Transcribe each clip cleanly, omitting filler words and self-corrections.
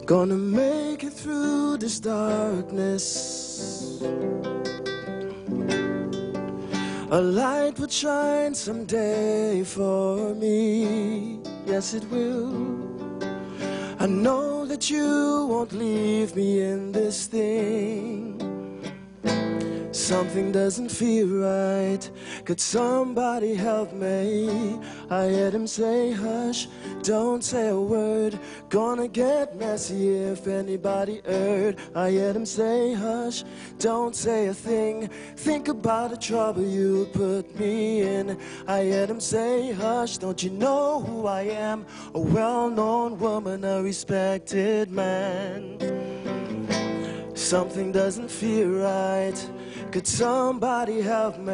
Gonna make it through this darkness. A light would shine someday for me. Yes, it will. I know that you won't leave me in this thing. Something doesn't feel right. Could somebody help me? I heard him say, hush, don't say a word. Gonna get messy if anybody heard. I heard him say, hush, don't say a thing. Think about the trouble you put me in. I heard him say, hush, don't you know who I am? A well-known woman, a respected man. Something doesn't feel right. Could somebody help me?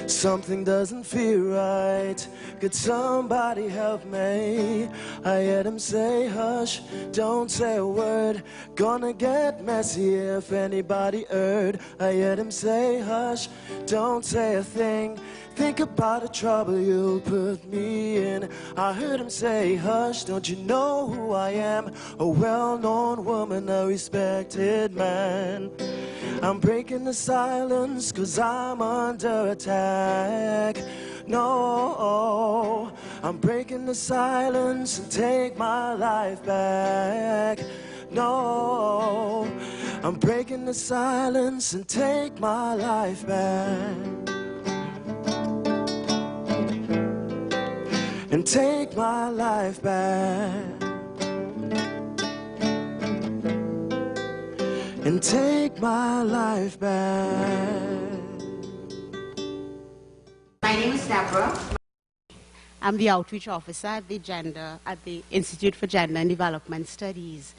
Something doesn't feel right. Could somebody help me? I heard him say, hush, don't say a word. Gonna get messy if anybody heard. I heard him say, hush, don't say a thing. Think about the trouble you'll put me in. I heard him say, hush, don't you know who I am? A well-known woman, a respected man. I'm breaking the silence 'cause I'm under attack. No, I'm breaking the silence and take my life back. No, I'm breaking the silence and take my life back. And take my life back. And take my life back. My name is Deborah. I'm the outreach officer at the Institute for Gender and Development Studies.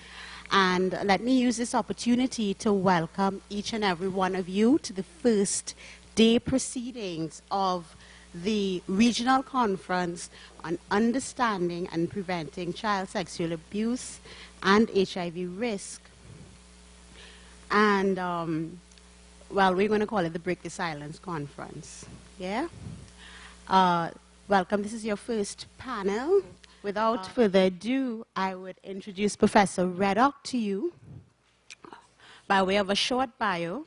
And let me use this opportunity to welcome each and every one of you to the first day proceedings of the Regional Conference on Understanding and Preventing Child Sexual Abuse and HIV Risk. And, well, we're going to call it the Break the Silence Conference. Yeah? Welcome. This is your first panel. Without further ado, I would introduce Professor Reddock to you by way of a short bio.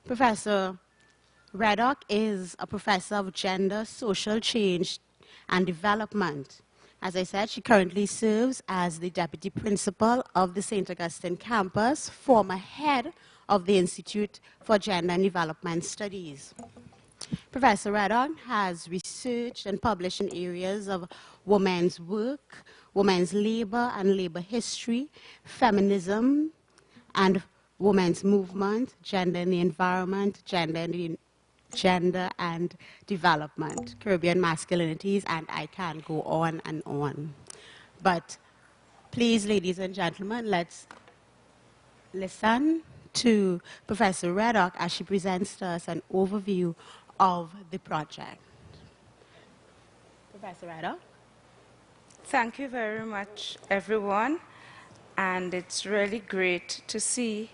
Professor Reddock is a professor of gender, social change, and development. As I said, she currently serves as the deputy principal of the St. Augustine campus, former head of the Institute for Gender and Development Studies. Professor Reddock has researched and published in areas of women's work, women's labor and labor history, feminism and women's movement, gender in the environment, gender and development, Caribbean masculinities, and I can go on and on. But please, ladies and gentlemen, let's listen to Professor Reddock as she presents to us an overview of the project. Professor Rhoda. Thank you very much, everyone. And it's really great to see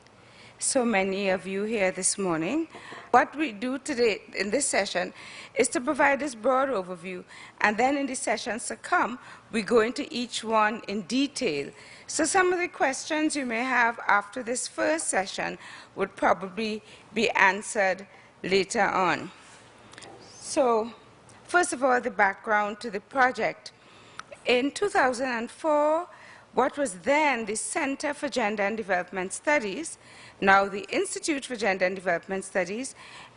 so many of you here this morning. What we do today in this session is to provide this broad overview, and then in the sessions to come, we go into each one in detail. So some of the questions you may have after this first session would probably be answered later on. So, first of all, the background to the project. In 2004, what was then the Center for Gender and Development Studies, now the Institute for Gender and Development Studies,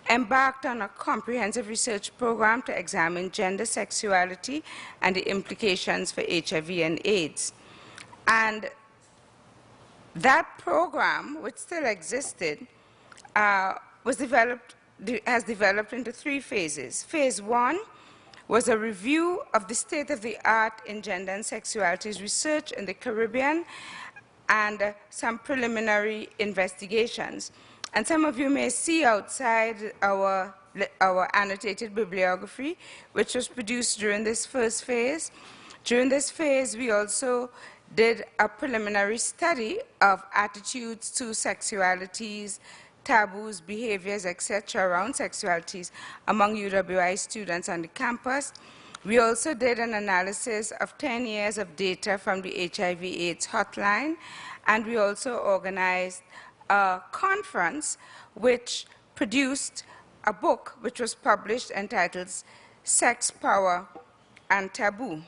embarked on a comprehensive research program to examine gender, sexuality, and the implications for HIV and AIDS. And that program, which still existed, has developed into 3 phases. Phase 1 was a review of the state-of-the-art in gender and sexualities research in the Caribbean and some preliminary investigations. And some of you may see outside our annotated bibliography, which was produced during this first phase. During this phase, we also did a preliminary study of attitudes to sexualities, taboos, behaviors, etc. around sexualities among UWI students on the campus. We also did an analysis of 10 years of data from the HIV/AIDS hotline, and we also organized a conference which produced a book which was published entitled Sex, Power, and Taboo.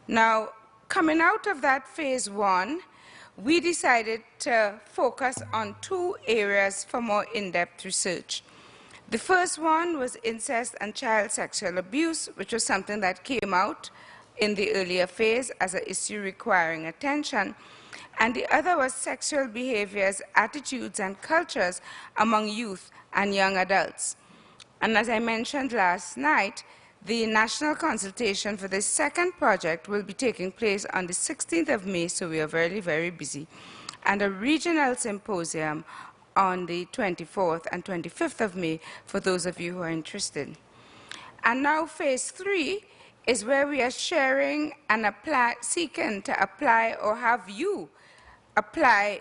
Now, coming out of that phase 1, we decided to focus on 2 areas for more in-depth research. The first one was incest and child sexual abuse, which was something that came out in the earlier phase as an issue requiring attention. And the other was sexual behaviors, attitudes, and cultures among youth and young adults. And as I mentioned last night, the national consultation for this second project will be taking place on the 16th of May, so we are very, very busy, and a regional symposium on the 24th and 25th of May for those of you who are interested. And now phase 3 is where we are sharing and seeking to apply or have you apply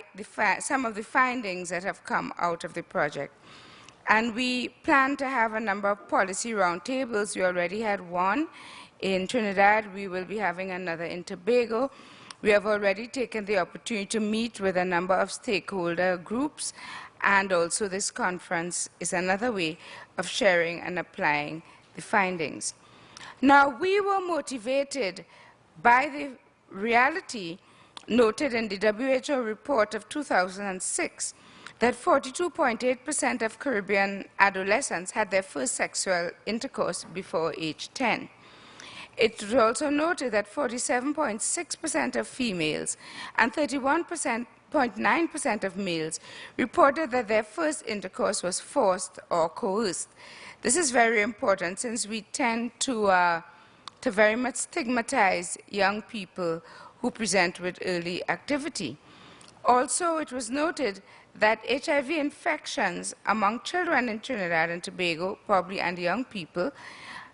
some of the findings that have come out of the project. And we plan to have a number of policy roundtables. We already had one in Trinidad. We will be having another in Tobago. We have already taken the opportunity to meet with a number of stakeholder groups, and also this conference is another way of sharing and applying the findings. Now, we were motivated by the reality noted in the WHO report of 2006 that 42.8% of Caribbean adolescents had their first sexual intercourse before age 10. It was also noted that 47.6% of females and 31.9% of males reported that their first intercourse was forced or coerced. This is very important since we tend to very much stigmatize young people who present with early activity. Also, it was noted that HIV infections among children in Trinidad and Tobago, probably, and young people,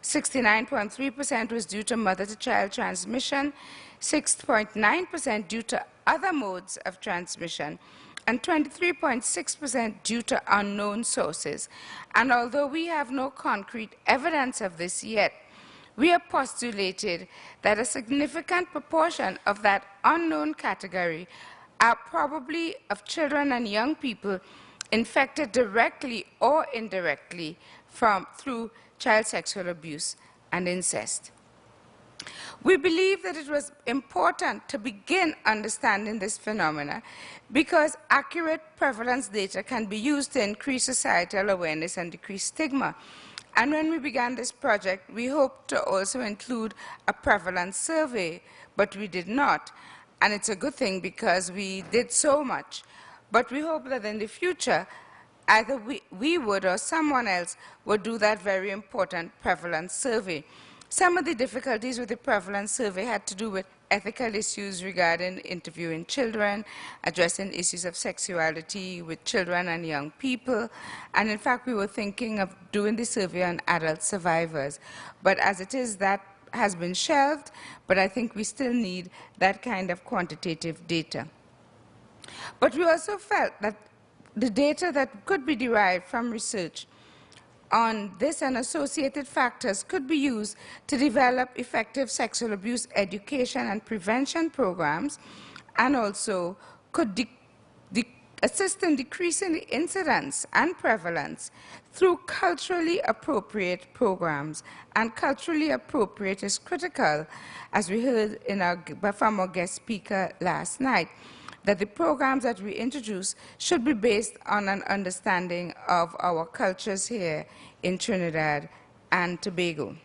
69.3% was due to mother-to-child transmission, 6.9% due to other modes of transmission, and 23.6% due to unknown sources. And although we have no concrete evidence of this yet, we have postulated that a significant proportion of that unknown category are probably of children and young people infected directly or indirectly through child sexual abuse and incest. We believe that it was important to begin understanding this phenomena because accurate prevalence data can be used to increase societal awareness and decrease stigma. And when we began this project, we hoped to also include a prevalence survey, but we did not. And it's a good thing because we did so much. But we hope that in the future, either we would or someone else would do that very important prevalence survey. Some of the difficulties with the prevalence survey had to do with ethical issues regarding interviewing children, addressing issues of sexuality with children and young people. And in fact, we were thinking of doing the survey on adult survivors. But as it is, that has been shelved, but I think we still need that kind of quantitative data. But we also felt that the data that could be derived from research on this and associated factors could be used to develop effective sexual abuse education and prevention programs, and also could assist in decreasing the incidence and prevalence through culturally appropriate programs. And culturally appropriate is critical, as we heard from our guest speaker last night, that the programs that we introduce should be based on an understanding of our cultures here in Trinidad and Tobago.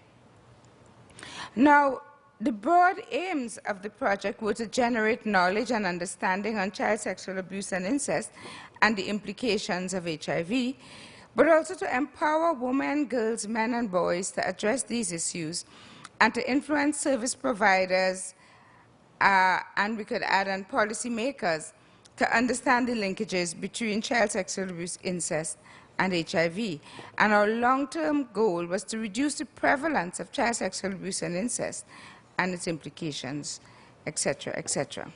Now, the broad aims of the project were to generate knowledge and understanding on child sexual abuse and incest and the implications of HIV, but also to empower women, girls, men, and boys to address these issues and to influence service providers, and we could add on policymakers, to understand the linkages between child sexual abuse, incest, and HIV. And our long-term goal was to reduce the prevalence of child sexual abuse and incest and its implications, etc., etc.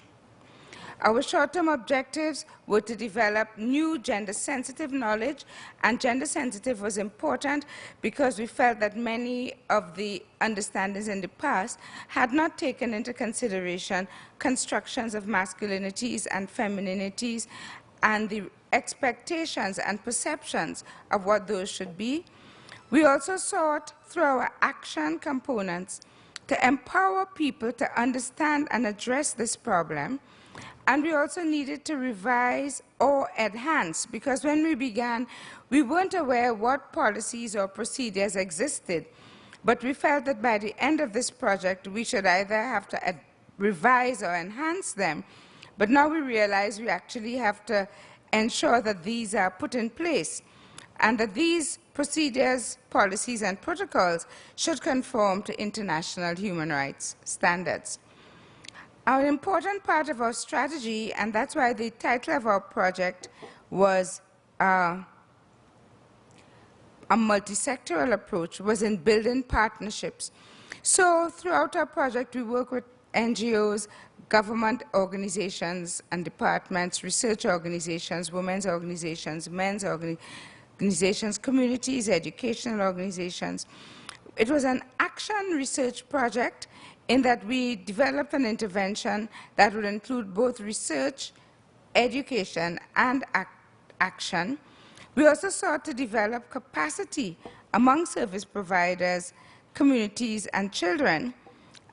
Our short-term objectives were to develop new gender-sensitive knowledge, and gender-sensitive was important because we felt that many of the understandings in the past had not taken into consideration constructions of masculinities and femininities and the expectations and perceptions of what those should be. We also sought, through our action components, to empower people to understand and address this problem. And we also needed to revise or enhance, because when we began, we weren't aware what policies or procedures existed. But we felt that by the end of this project, we should either have to revise or enhance them. But now we realize we actually have to ensure that these are put in place, and that these procedures, policies, and protocols should conform to international human rights standards. An important part of our strategy, and that's why the title of our project was a multi-sectoral approach, was in building partnerships. So throughout our project, we work with NGOs, government organizations and departments, research organizations, women's organizations, men's organizations, communities, educational organizations. It was an action research project in that we developed an intervention that would include both research, education, and action. We also sought to develop capacity among service providers, communities, and children.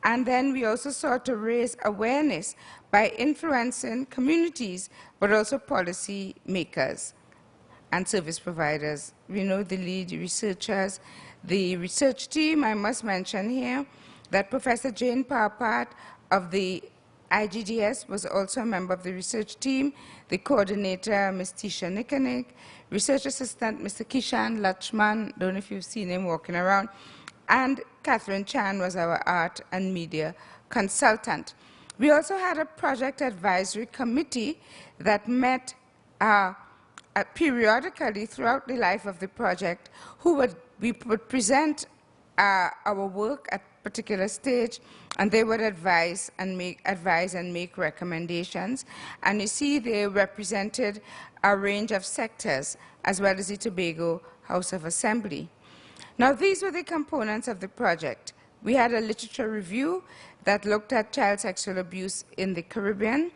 And then we also sought to raise awareness by influencing communities, but also policy makers and service providers. We know the lead researchers. The research team, I must mention here, that Professor Jane Parpat of the IGDS was also a member of the research team, the coordinator, Ms. Tisha Nikanik, research assistant, Mr. Kishan Lachman, don't know if you've seen him walking around, and Catherine Chan was our art and media consultant. We also had a project advisory committee that met periodically throughout the life of the project, we would present our work at a particular stage, and they would advise and make recommendations. And you see they represented a range of sectors, as well as the Tobago House of Assembly. Now, these were the components of the project. We had a literature review that looked at child sexual abuse in the Caribbean.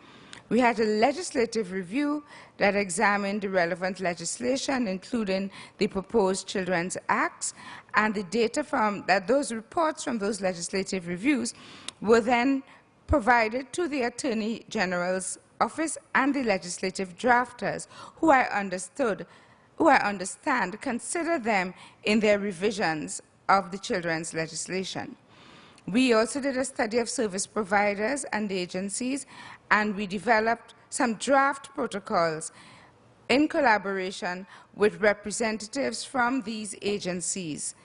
We had a legislative review that examined the relevant legislation, including the proposed Children's Acts, and the data from those reports from those legislative reviews were then provided to the Attorney General's office and the legislative drafters, who I understand consider them in their revisions of the children's legislation. We also did a study of service providers and agencies, and we developed some draft protocols in collaboration with representatives from these agencies.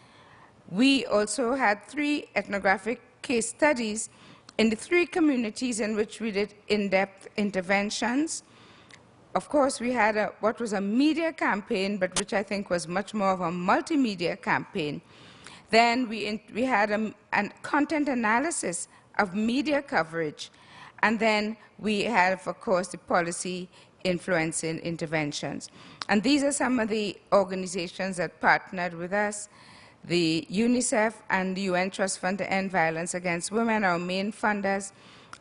We also had 3 ethnographic case studies in the 3 communities in which we did in-depth interventions. Of course, we had what was a media campaign, but which I think was much more of a multimedia campaign. Then we had a content analysis of media coverage. And then we have, of course, the policy influencing interventions. And these are some of the organizations that partnered with us. The UNICEF and the UN Trust Fund to End Violence Against Women, our main funders.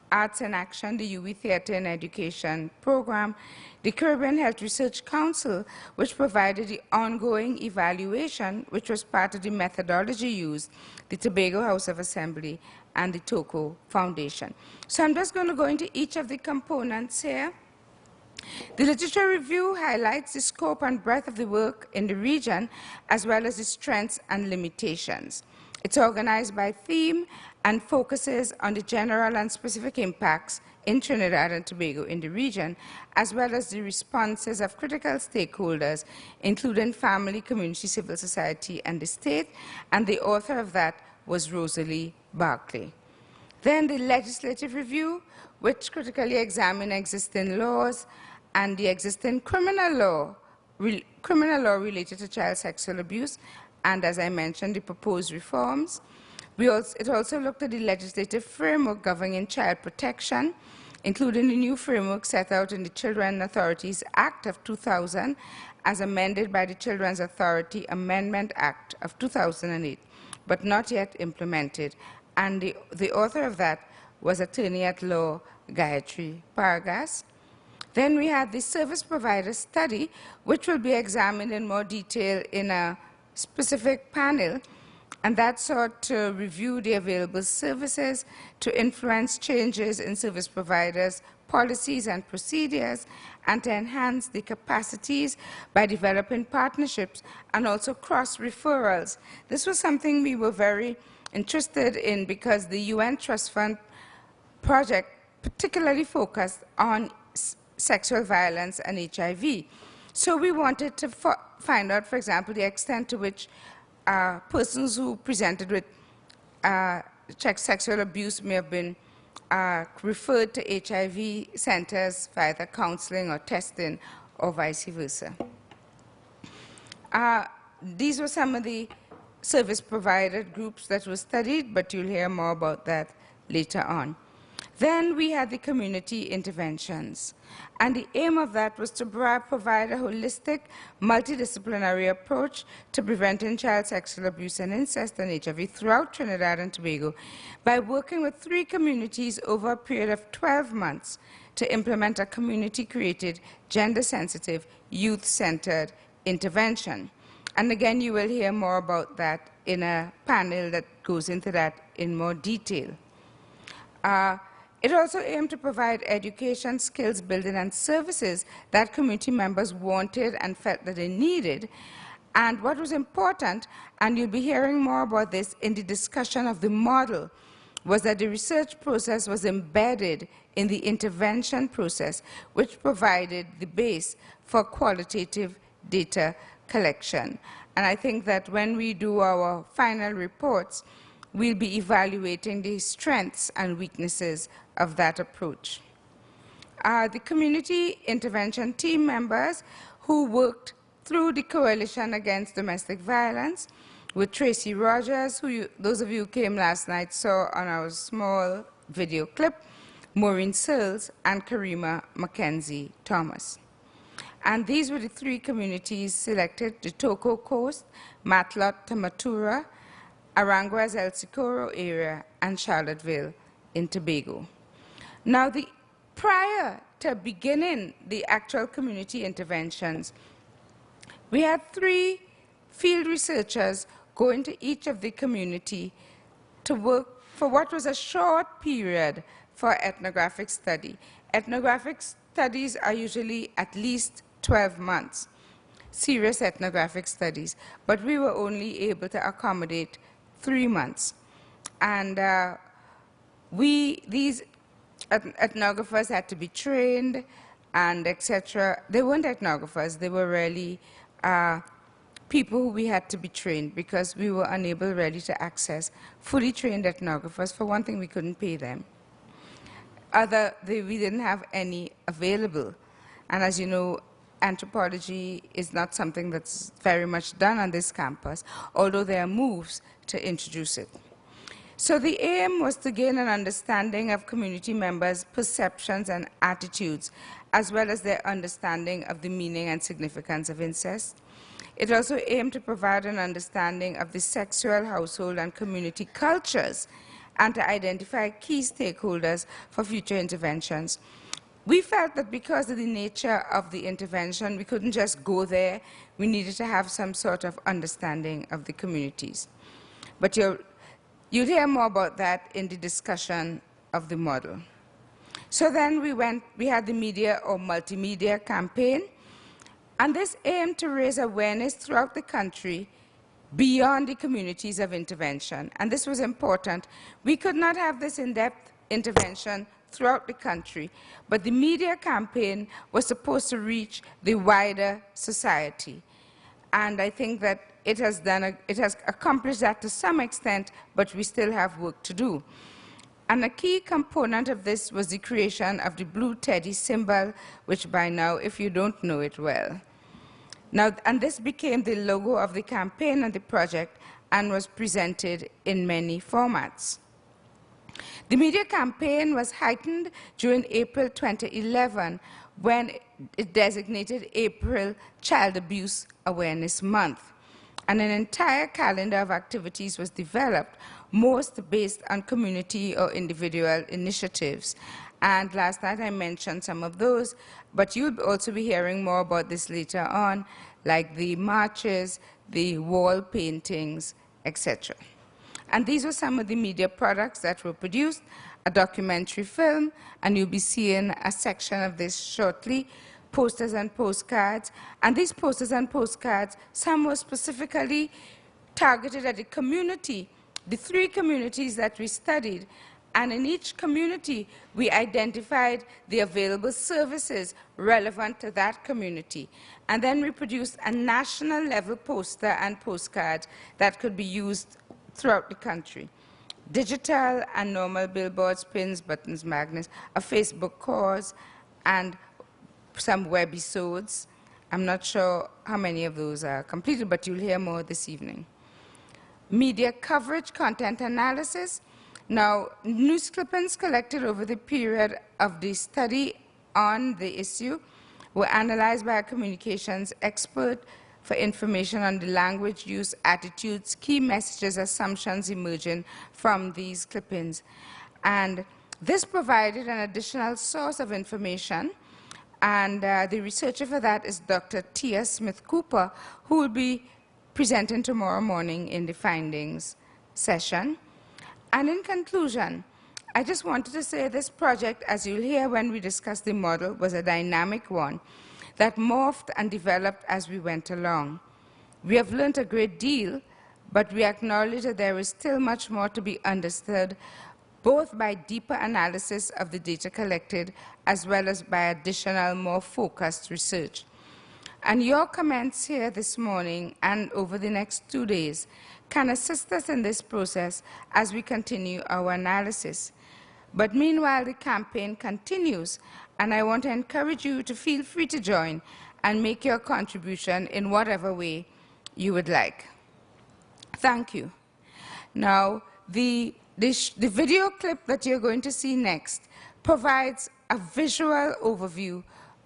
Arts in Action, the UWI Theatre and Education Program, the Caribbean Health Research Council, which provided the ongoing evaluation, which was part of the methodology used, the Tobago House of Assembly, and the TOCO Foundation. So I'm just going to go into each of the components here. The literature review highlights the scope and breadth of the work in the region, as well as the strengths and limitations. It's organized by theme and focuses on the general and specific impacts in Trinidad and Tobago in the region, as well as the responses of critical stakeholders, including family, community, civil society, and the state, and the author of that was Rosalie Barclay. Then the legislative review, which critically examined existing laws and the existing criminal law related to child sexual abuse, and as I mentioned, the proposed reforms. It also looked at the legislative framework governing child protection, including the new framework set out in the Children Authorities Act of 2000 as amended by the Children's Authority Amendment Act of 2008, but not yet implemented. And the author of that was Attorney at Law Gayatri Paragas. Then we had the service provider study, which will be examined in more detail in a specific panel, and that sought to review the available services, to influence changes in service providers' policies and procedures, and to enhance the capacities by developing partnerships and also cross-referrals. This was something we were very interested in because the UN Trust Fund project particularly focused on sexual violence and HIV. So we wanted to find out, for example, the extent to which persons who presented with sexual abuse may have been referred to HIV centers for either counseling or testing or vice versa. These were some of the service provider groups that were studied, but you'll hear more about that later on. Then we had the community interventions. And the aim of that was to provide a holistic, multidisciplinary approach to preventing child sexual abuse and incest and HIV throughout Trinidad and Tobago by working with 3 communities over a period of 12 months to implement a community-created, gender-sensitive, youth-centered intervention. And again, you will hear more about that in a panel that goes into that in more detail. It also aimed to provide education, skills building, and services that community members wanted and felt that they needed. And what was important, and you'll be hearing more about this in the discussion of the model, was that the research process was embedded in the intervention process, which provided the base for qualitative data collection. And I think that when we do our final reports, we'll be evaluating the strengths and weaknesses of that approach. The community intervention team members who worked through the Coalition Against Domestic Violence with Tracy Rogers, who those of you who came last night saw on our small video clip, Maureen Searles, and Karima Mackenzie Thomas. And these were the 3 communities selected: the Toko Coast, Matlot Tamatura, Aranguez El Socorro area, and Charlottesville in Tobago. Now, prior to beginning the actual community interventions, we had 3 field researchers go into each of the community to work for what was a short period for ethnographic study. Ethnographic studies are usually at least 12 months, serious ethnographic studies, but we were only able to accommodate 3 months. And these ethnographers had to be trained and etc. They weren't ethnographers, they were really people who we had to be trained because we were unable really to access fully trained ethnographers. For one thing, we couldn't pay them. We didn't have any available. And as you know, anthropology is not something that's very much done on this campus, although there are moves to introduce it. So the aim was to gain an understanding of community members' perceptions and attitudes, as well as their understanding of the meaning and significance of incest. It also aimed to provide an understanding of the sexual, household, and community cultures, and to identify key stakeholders for future interventions. We felt that because of the nature of the intervention, we couldn't just go there. We needed to have some sort of understanding of the communities. But you'll hear more about that in the discussion of the model. So then we had the media or multimedia campaign, and this aimed to raise awareness throughout the country beyond the communities of intervention. And this was important. We could not have this in-depth intervention throughout the country, but the media campaign was supposed to reach the wider society. And I think that it has accomplished that to some extent, but we still have work to do. And a key component of this was the creation of the blue teddy symbol, which by now, if you don't know it well. Now, and this became the logo of the campaign and the project and was presented in many formats. The media campaign was heightened during April 2011 when it designated April Child Abuse Awareness Month. And an entire calendar of activities was developed, most based on community or individual initiatives. And last night I mentioned some of those, but you'll also be hearing more about this later on, like the marches, the wall paintings, etc. And these were some of the media products that were produced, a documentary film, and you'll be seeing a section of this shortly, posters and postcards. And these posters and postcards, some were specifically targeted at the community, the 3 communities that we studied. And in each community, we identified the available services relevant to that community. And then we produced a national level poster and postcard that could be used throughout the country. Digital and normal billboards, pins, buttons, magnets, a Facebook cause, and some webisodes. I'm not sure how many of those are completed, but you'll hear more this evening. Media coverage, content analysis. Now, news clippings collected over the period of the study on the issue were analyzed by a communications expert for information on the language use, attitudes, key messages, assumptions emerging from these clippings. And this provided an additional source of information, and the researcher for that is Dr. Tia Smith-Cooper, who will be presenting tomorrow morning in the findings session. And in conclusion, I just wanted to say this project, as you'll hear when we discuss the model, was a dynamic one that morphed and developed as we went along. We have learned a great deal, but we acknowledge that there is still much more to be understood, both by deeper analysis of the data collected, as well as by additional, more focused research. And your comments here this morning and over the next 2 days can assist us in this process as we continue our analysis. But meanwhile, the campaign continues, and I want to encourage you to feel free to join and make your contribution in whatever way you would like. Thank you. Now, the video clip that you're going to see next provides a visual overview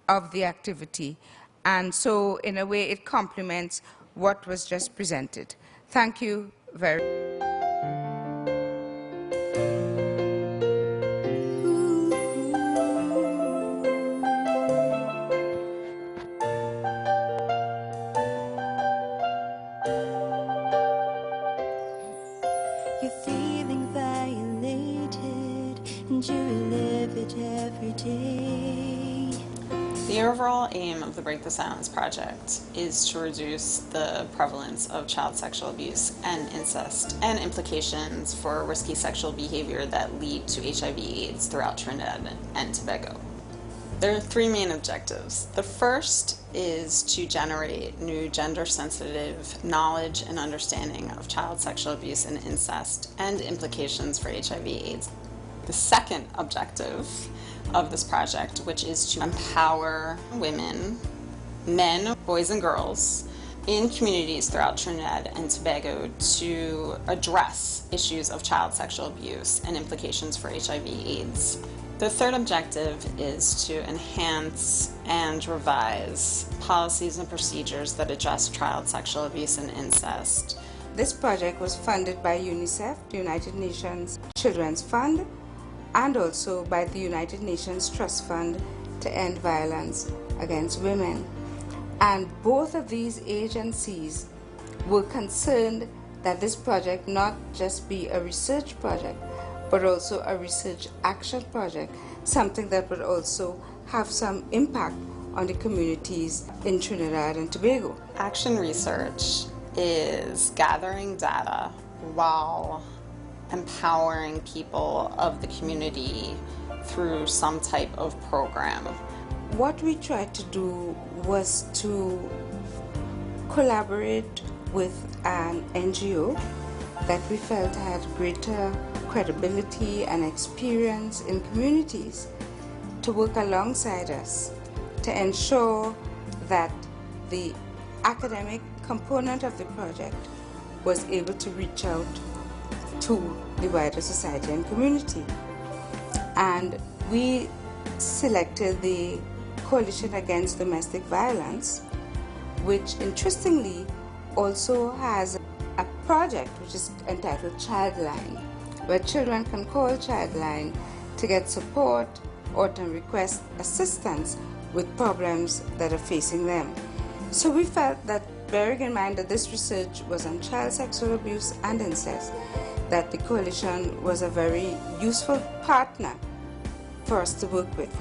of the activity, and so in a way it complements what was just presented. Thank you very much. The overall aim of the Break the Silence project is to reduce the prevalence of child sexual abuse and incest and implications for risky sexual behavior that lead to HIV/AIDS throughout Trinidad and Tobago. There are 3 main objectives. The first is to generate new gender-sensitive knowledge and understanding of child sexual abuse and incest and implications for HIV/AIDS. The second objective of this project, which is to empower women, men, boys and girls in communities throughout Trinidad and Tobago to address issues of child sexual abuse and implications for HIV/AIDS. The third objective is to enhance and revise policies and procedures that address child sexual abuse and incest. This project was funded by UNICEF, the United Nations Children's Fund, and also by the United Nations Trust Fund to End Violence Against Women. And both of these agencies were concerned that this project not just be a research project, but also a research action project, something that would also have some impact on the communities in Trinidad and Tobago. Action research is gathering data while empowering people of the community through some type of program. What we tried to do was to collaborate with an NGO that we felt had greater credibility and experience in communities to work alongside us to ensure that the academic component of the project was able to reach out to the wider society and community. And we selected the Coalition Against Domestic Violence, which interestingly also has a project which is entitled Childline, where children can call Childline to get support or to request assistance with problems that are facing them. So we felt that, bearing in mind that this research was on child sexual abuse and incest, that the coalition was a very useful partner for us to work with.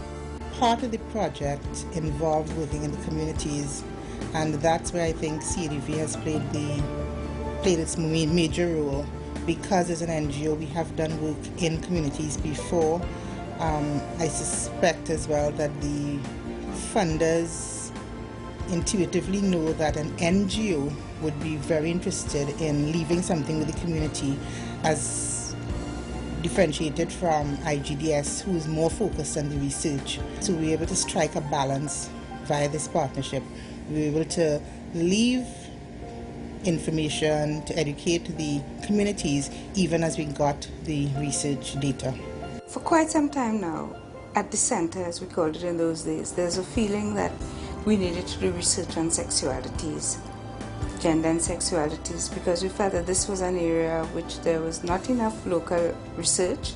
Part of the project involved working in the communities, and that's where I think CDV has played its major role. Because as an NGO we have done work in communities before. I suspect as well that the funders intuitively know that an NGO would be very interested in leaving something with the community, as differentiated from IGDS, who is more focused on the research. So we're able to strike a balance via this partnership. We're able to leave information to educate the communities even as we got the research data. For quite some time now, at the center, as we called it in those days, there's a feeling that we needed to do research on sexualities, gender and sexualities, because we felt that this was an area which there was not enough local research,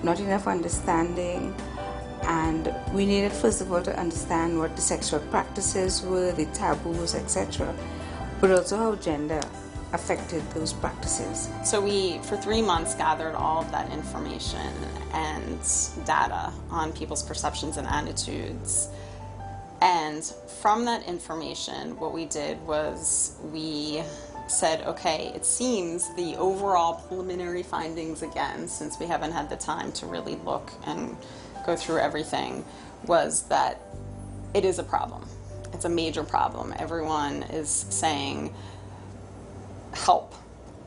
not enough understanding, and we needed first of all to understand what the sexual practices were, the taboos, etc., but also how gender affected those practices. So we, for 3 months, gathered all of that information and data on people's perceptions and attitudes. And from that information, what we did was we said, okay, it seems the overall preliminary findings, again, since we haven't had the time to really look and go through everything, was that it is a problem. It's a major problem. Everyone is saying, help.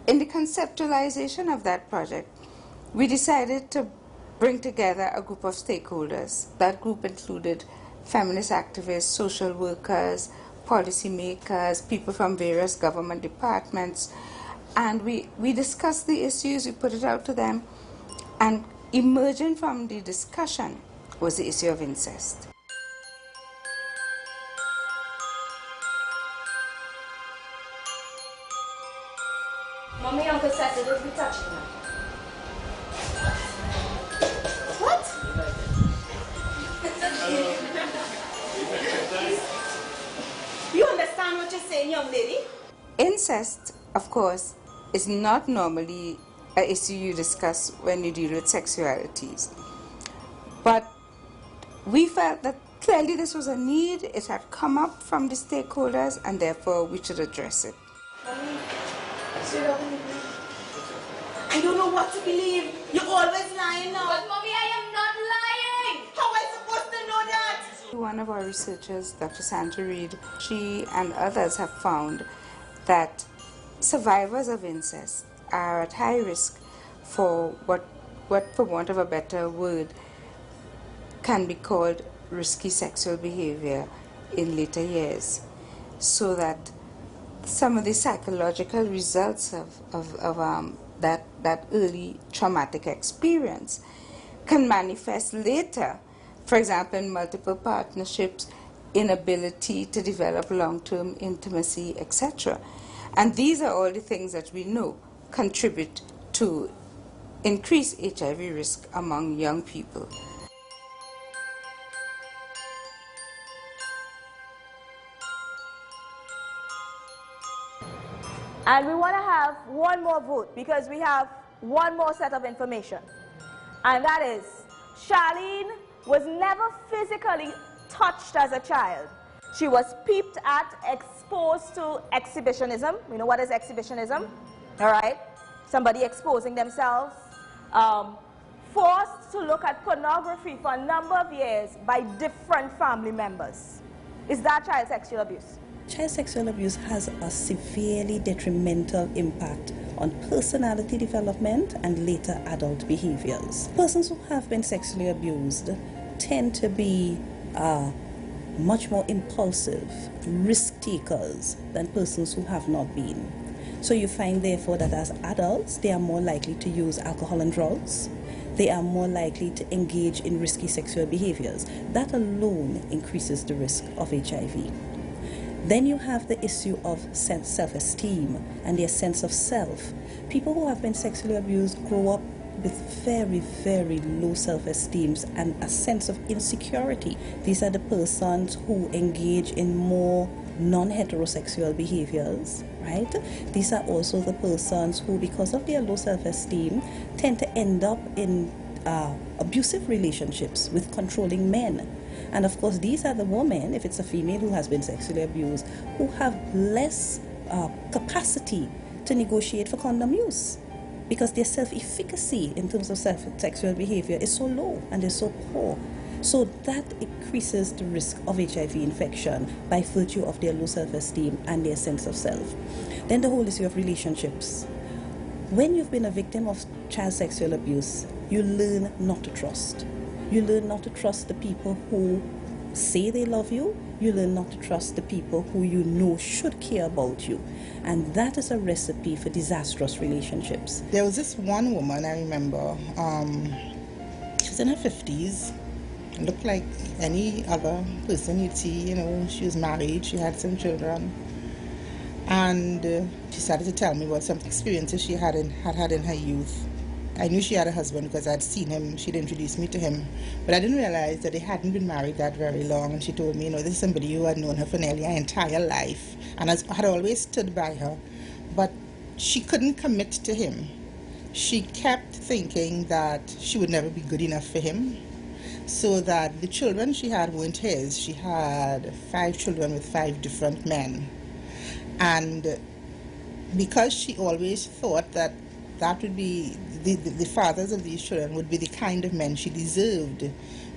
In the conceptualization of that project, we decided to bring together a group of stakeholders. That group included feminist activists, social workers, policymakers, people from various government departments, and we discussed the issues, we put it out to them, and emerging from the discussion was the issue of incest. Mommy, Uncle said they would be touching me. What? You understand what you're saying, young lady? Incest, of course, is not normally an issue you discuss when you deal with sexualities. But we felt that clearly this was a need, it had come up from the stakeholders, and therefore we should address it. Mommy, I don't know what to believe. You're always lying now. But Mommy, I am not lying. How am I supposed to know that? One of our researchers, Dr. Sandra Reed, she and others have found that survivors of incest are at high risk for what for want of a better word, can be called risky sexual behavior in later years. So that some of the psychological results of that early traumatic experience can manifest later, for example, in multiple partnerships, inability to develop long-term intimacy, etc. And these are all the things that we know contribute to increased HIV risk among young people. And we want to have one more vote because we have one more set of information. And that is, Charlene was never physically touched as a child. She was peeped at, exposed to exhibitionism. You know what is exhibitionism? All right? Somebody exposing themselves. Forced to look at pornography for a number of years by different family members. Is that child sexual abuse? Child sexual abuse has a severely detrimental impact on personality development and later adult behaviors. Persons who have been sexually abused tend to be much more impulsive, risk takers than persons who have not been. So you find therefore that as adults they are more likely to use alcohol and drugs. they are more likely to engage in risky sexual behaviors. That alone increases the risk of HIV. Then you have the issue of self-esteem and their sense of self. People who have been sexually abused grow up with very, very low self-esteem and a sense of insecurity. These are the persons who engage in more non-heterosexual behaviors, right? These are also the persons who, because of their low self-esteem, tend to end up in abusive relationships with controlling men. And of course, these are the women, if it's a female who has been sexually abused, who have less capacity to negotiate for condom use, because their self-efficacy in terms of sexual behavior is so low and is so poor. So that increases the risk of HIV infection by virtue of their low self-esteem and their sense of self. Then the whole issue of relationships. When you've been a victim of child sexual abuse, you learn not to trust. You learn not to trust the people who say they love you. You learn not to trust the people who you know should care about you. And that is a recipe for disastrous relationships. There was this one woman I remember, she was in her 50s, looked like any other person you'd see, you know, she was married, she had some children. And she started to tell me about some experiences she had had in her youth. I knew she had a husband because I'd seen him, she'd introduced me to him, but I didn't realize that they hadn't been married that very long. And she told me, you know, this is somebody who had known her for nearly her entire life and had always stood by her, but she couldn't commit to him. She kept thinking that she would never be good enough for him, so that the children she had weren't his. She had 5 children with 5 different men. And because she always thought that would be the fathers of these children would be the kind of men she deserved,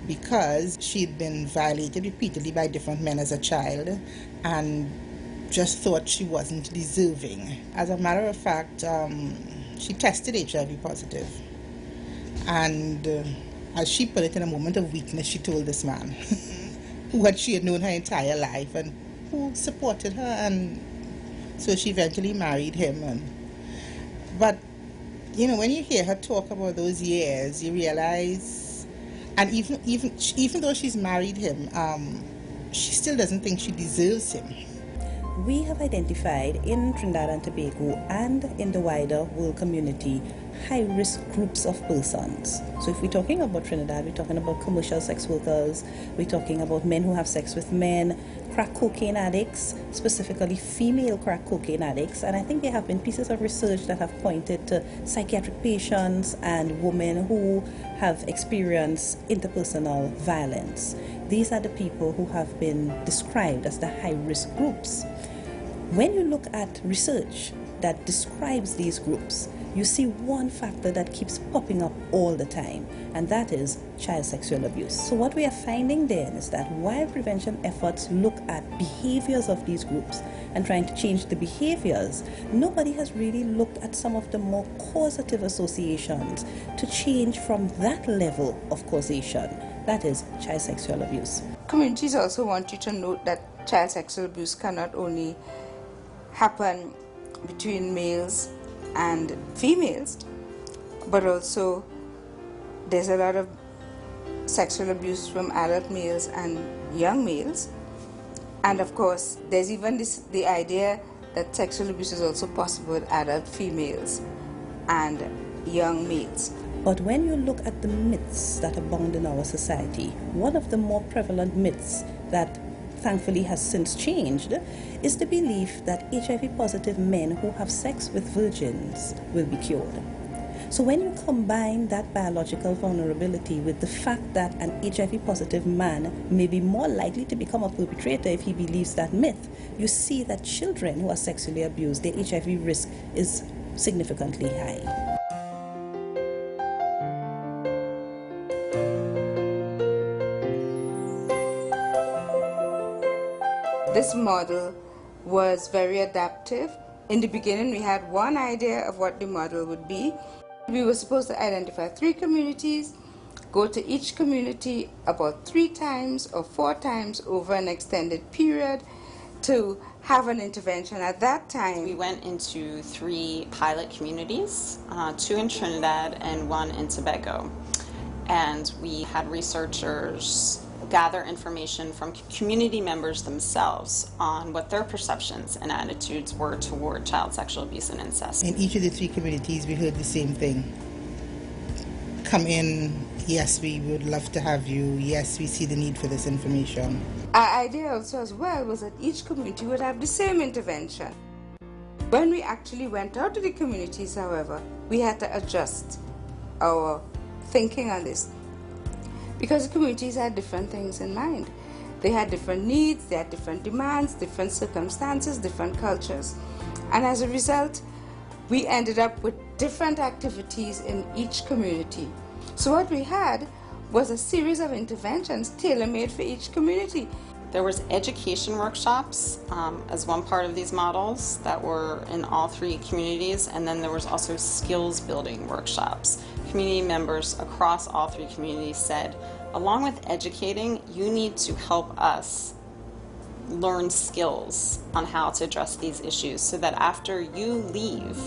because she'd been violated repeatedly by different men as a child and just thought she wasn't deserving. As a matter of fact, she tested HIV positive, and as she put it, in a moment of weakness, she told this man who she had known her entire life and who supported her, and so she eventually married him. But you know, when you hear her talk about those years, you realize, and even though she's married him, she still doesn't think she deserves him. We have identified in Trinidad and Tobago and in the wider world community high-risk groups of persons. So if we're talking about Trinidad, we're talking about commercial sex workers, we're talking about men who have sex with men, crack cocaine addicts, specifically female crack cocaine addicts, and I think there have been pieces of research that have pointed to psychiatric patients and women who have experienced interpersonal violence. These are the people who have been described as the high-risk groups. When you look at research that describes these groups, you see one factor that keeps popping up all the time, and that is child sexual abuse. So what we are finding then is that while prevention efforts look at behaviors of these groups and trying to change the behaviors, nobody has really looked at some of the more causative associations to change from that level of causation, that is child sexual abuse. Communities also want you to note that child sexual abuse cannot only happen between males and females, but also there's a lot of sexual abuse from adult males and young males. And of course, there's even the idea that sexual abuse is also possible with adult females and young males. But when you look at the myths that abound in our society, one of the more prevalent myths that thankfully has since changed is the belief that HIV-positive men who have sex with virgins will be cured. So when you combine that biological vulnerability with the fact that an HIV-positive man may be more likely to become a perpetrator if he believes that myth, you see that children who are sexually abused, their HIV risk is significantly high. This model was very adaptive. In the beginning, we had one idea of what the model would be. We were supposed to identify 3 communities, go to each community about 3 times or 4 times over an extended period to have an intervention. At that time, we went into 3 pilot communities, 2 in Trinidad and 1 in Tobago. And we had researchers gather information from community members themselves on what their perceptions and attitudes were toward child sexual abuse and incest. In each of the 3 communities, we heard the same thing. Come in, yes, we would love to have you, yes, we see the need for this information. Our idea also as well was that each community would have the same intervention. When we actually went out to the communities, however, we had to adjust our thinking on this, because the communities had different things in mind. They had different needs, they had different demands, different circumstances, different cultures. And as a result, we ended up with different activities in each community. So what we had was a series of interventions tailor-made for each community. There was education workshops as one part of these models that were in all 3 communities, and then there was also skills building workshops. Community members across all 3 communities said, along with educating, you need to help us learn skills on how to address these issues so that after you leave,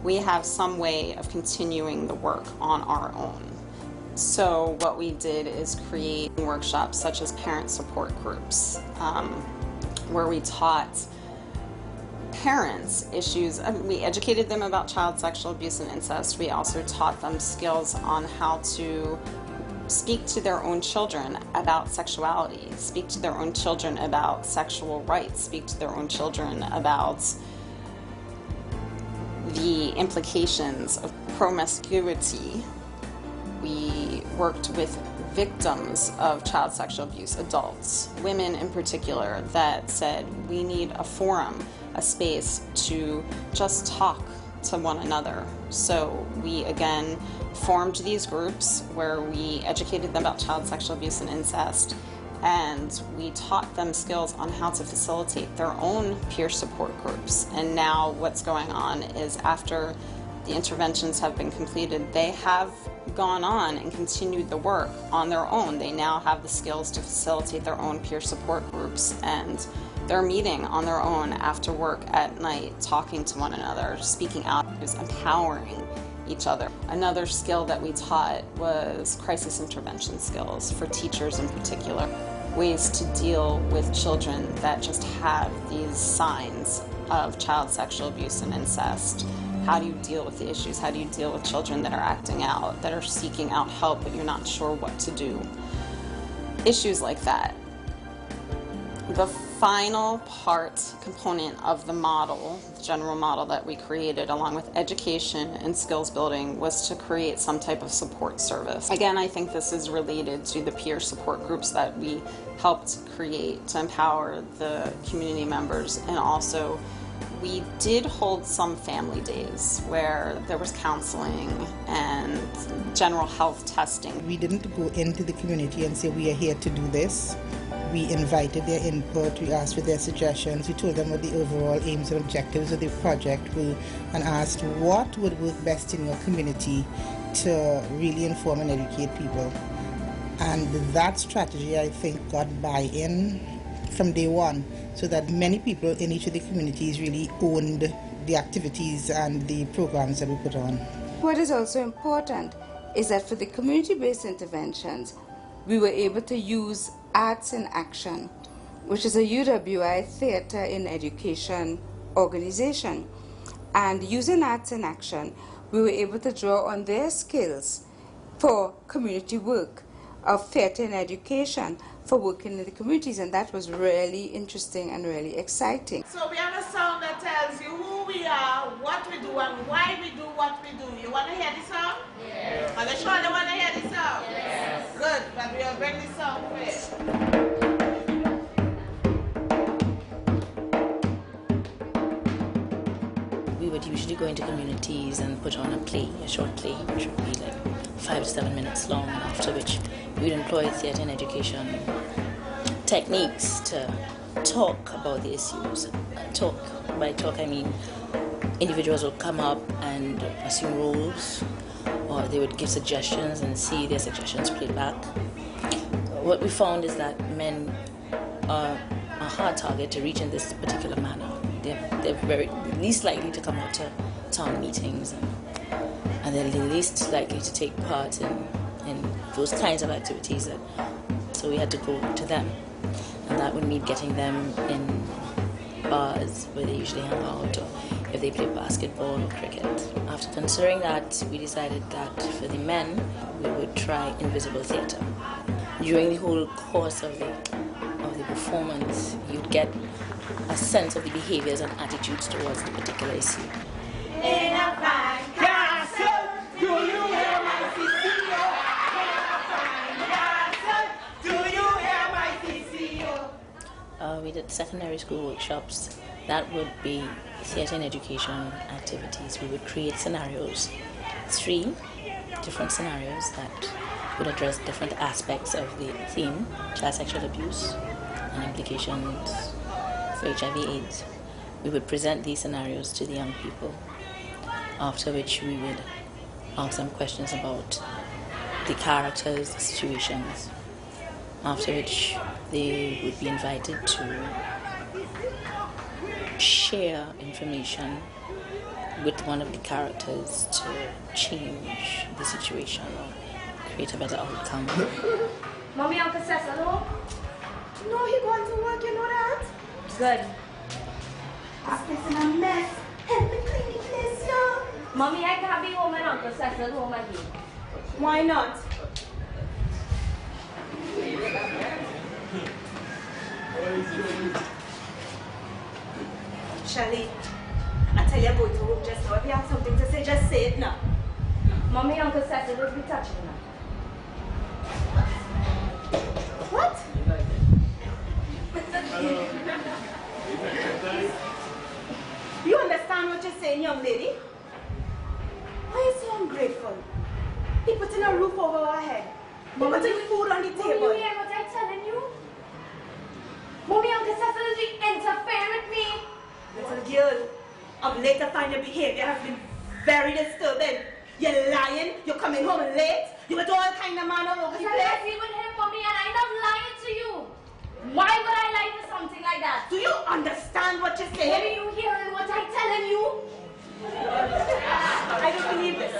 we have some way of continuing the work on our own. So what we did is create workshops such as parent support groups, where we taught parents issues. We educated them about child sexual abuse and incest. We also taught them skills on how to speak to their own children about sexuality, speak to their own children about sexual rights, speak to their own children about the implications of promiscuity. We worked with victims of child sexual abuse, adults, women in particular, that said we need a forum, a space to just talk to one another. So we again formed these groups where we educated them about child sexual abuse and incest, and we taught them skills on how to facilitate their own peer support groups. And now what's going on is after the interventions have been completed, they have gone on and continued the work on their own. They now have the skills to facilitate their own peer support groups, and they're meeting on their own after work at night, talking to one another, speaking out, empowering each other. Another skill that we taught was crisis intervention skills for teachers in particular, ways to deal with children that just have these signs of child sexual abuse and incest. How do you deal with the issues? How do you deal with children that are acting out, that are seeking out help, but you're not sure what to do? Issues like that. The final component of the model, the general model that we created, along with education and skills building, was to create some type of support service. Again, I think this is related to the peer support groups that we helped create to empower the community members, and also we did hold some family days where there was counseling and general health testing. We didn't go into the community and say we are here to do this. We invited their input, we asked for their suggestions, we told them what the overall aims and objectives of the project were, and asked what would work best in your community to really inform and educate people. And that strategy, I think, got buy-in from day one, so that many people in each of the communities really owned the activities and the programs that we put on. What is also important is that for the community-based interventions, we were able to use Arts in Action, which is a UWI Theatre in Education organization. And using Arts in Action, we were able to draw on their skills for community work of theatre in education, for working in the communities, and that was really interesting and really exciting. So we have a song that tells you who we are, what we do, and why we do what we do. You want to hear the song? Yes. Are they sure they want to hear the song? Yes. Good, but we will bring the song first. We would usually go into communities and put on a play, a short play, which would be like 5 to 7 minutes long, after which we'd employ theatre and education techniques to talk about the issues. By talk I mean individuals would come up and assume roles, or they would give suggestions and see their suggestions played back. What we found is that men are a hard target to reach in this particular manner. They're very least likely to come out to town meetings, and they're the least likely to take part in in those kinds of activities. So we had to go to them. And that would mean getting them in bars where they usually hang out, or if they play basketball or cricket. After considering that, we decided that for the men, we would try invisible theatre. During the whole course of the performance, you'd get a sense of the behaviors and attitudes towards the particular issue. In a fine castle, do you hear my CCO? In a fine castle, do you hear my CCO? We did secondary school workshops. That would be theatre and education activities. We would create scenarios, 3 different scenarios that would address different aspects of the theme, child sexual abuse and implications for HIV/AIDS. We would present these scenarios to the young people, after which we would ask them questions about the characters, the situations, after which they would be invited to share information with one of the characters to change the situation or create a better outcome. Mommy, Uncle Cecil, no, he going to work, you know that? Good. This place in a mess. Help me clean the place, yo. Mommy, I can't be home and Uncle Cecil home again. Why not? Shelly, I tell you, go to work just now. If you have something to say, just say it now. Mommy, Uncle Cecil will be touching now. What? You understand what you're saying, young lady? Why are you so ungrateful? He putting a roof over our head. He putting food on the table. Mommy, you hear what I'm telling you? Mommy, Uncle Cecil is interfering with me. Little girl, of late I find your behavior has been very disturbing. You're lying, you're coming home late, you with all kind of man all over the I'm place. happy with him, Mommy, and I'm not lying to you. Why would I lie for something like that? Do you understand what you're saying? Mommy, you hearing what I'm telling you? I don't believe this.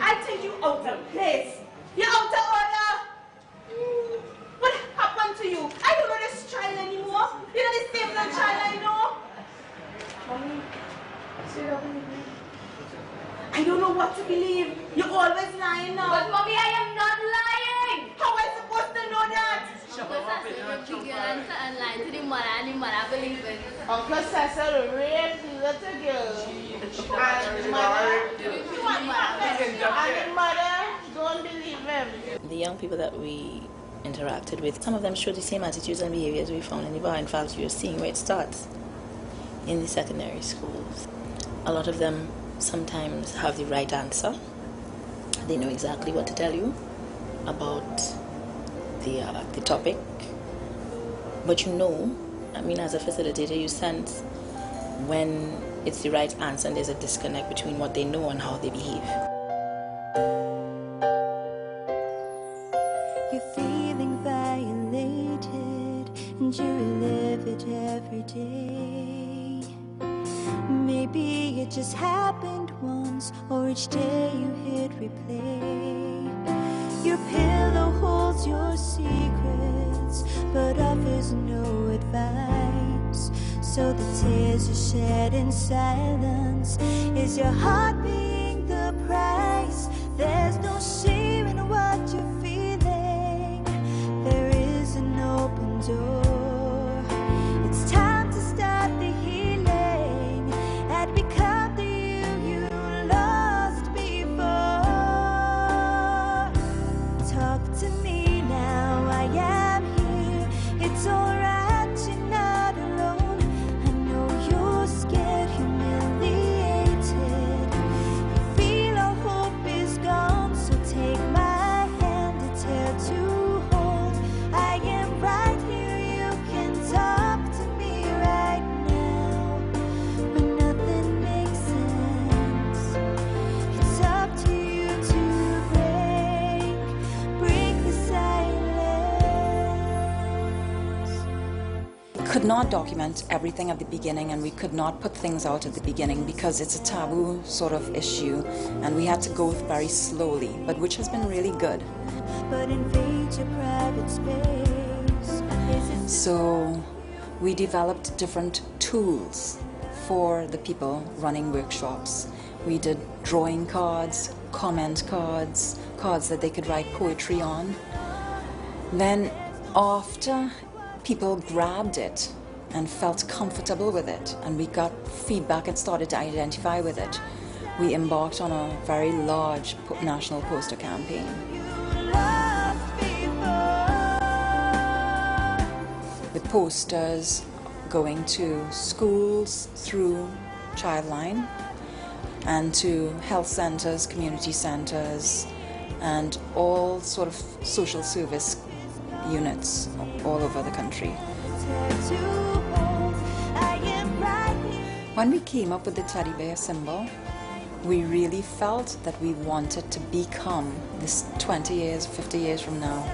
I think you out of place. You're out of order. What happened to you? I don't know this child anymore. You're not the same little child I know. Mommy, you don't believe me? I don't know what to believe. You're always lying now. But Mommy, I am not lying. How am I supposed to know that? Uncle Cecil raped the little girl. And the mother don't believe him. The young people that we interacted with, some of them showed the same attitudes and behaviors we found in the bar. In fact, you're seeing where it starts in the secondary schools. A lot of them sometimes have the right answer. They know exactly what to tell you about the topic. But you know, I mean, as a facilitator, you sense when it's the right answer and there's a disconnect between what they know and how they behave. You're feeling violated and you relive it every day. Maybe it just happened once, or each day you hit replay. Your pillow holds your secrets, but offers no advice. So the tears you shed in silence, is your heart being the price? There's no shame in what you're feeling. There is an open door. It's time to start the healing and become the you lost before. Talk to me now, I am here. It's alright, you're not alone. I know you're scared, humiliated. could not document everything at the beginning, and we could not put things out at the beginning because it's a taboo sort of issue, and we had to go very slowly, but which has been really good. But invade your private space. So we developed different tools for the people running workshops. We did drawing cards, comment cards, cards that they could write poetry on. Then after people grabbed it and felt comfortable with it, and we got feedback and started to identify with it, we embarked on a very large national poster campaign. The posters going to schools through Childline and to health centers, community centers, and all sort of social service units all over the country. When we came up with the teddy bear symbol, we really felt that we wanted to become, this 20 years, 50 years from now,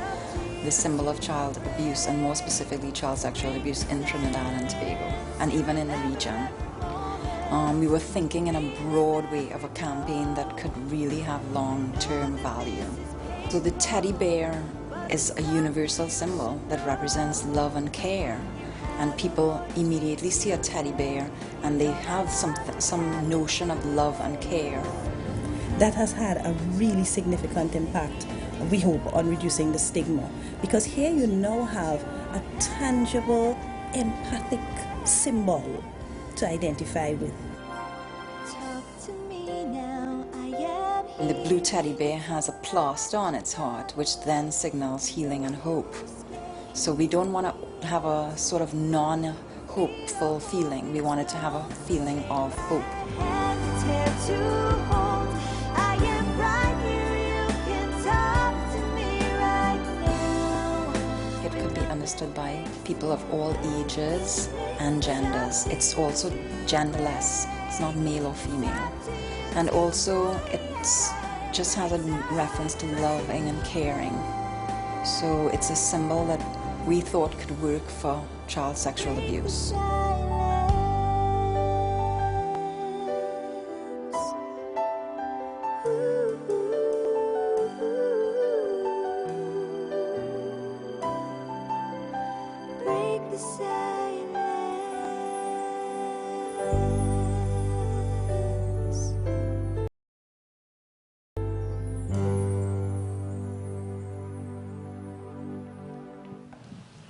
the symbol of child abuse, and more specifically child sexual abuse in Trinidad and Tobago, and even in the region. We were thinking in a broad way of a campaign that could really have long-term value. So the teddy bear is a universal symbol that represents love and care, and people immediately see a teddy bear and they have some notion of love and care. That has had a really significant impact, we hope, on reducing the stigma, because here you now have a tangible, empathic symbol to identify with. The blue teddy bear has a plaster on its heart, which then signals healing and hope. So we don't want to have a sort of non-hopeful feeling. We wanted to have a feeling of hope. It could be understood by people of all ages and genders. It's also genderless. It's not male or female. And also it just has a reference to loving and caring. So it's a symbol that we thought could work for child sexual abuse.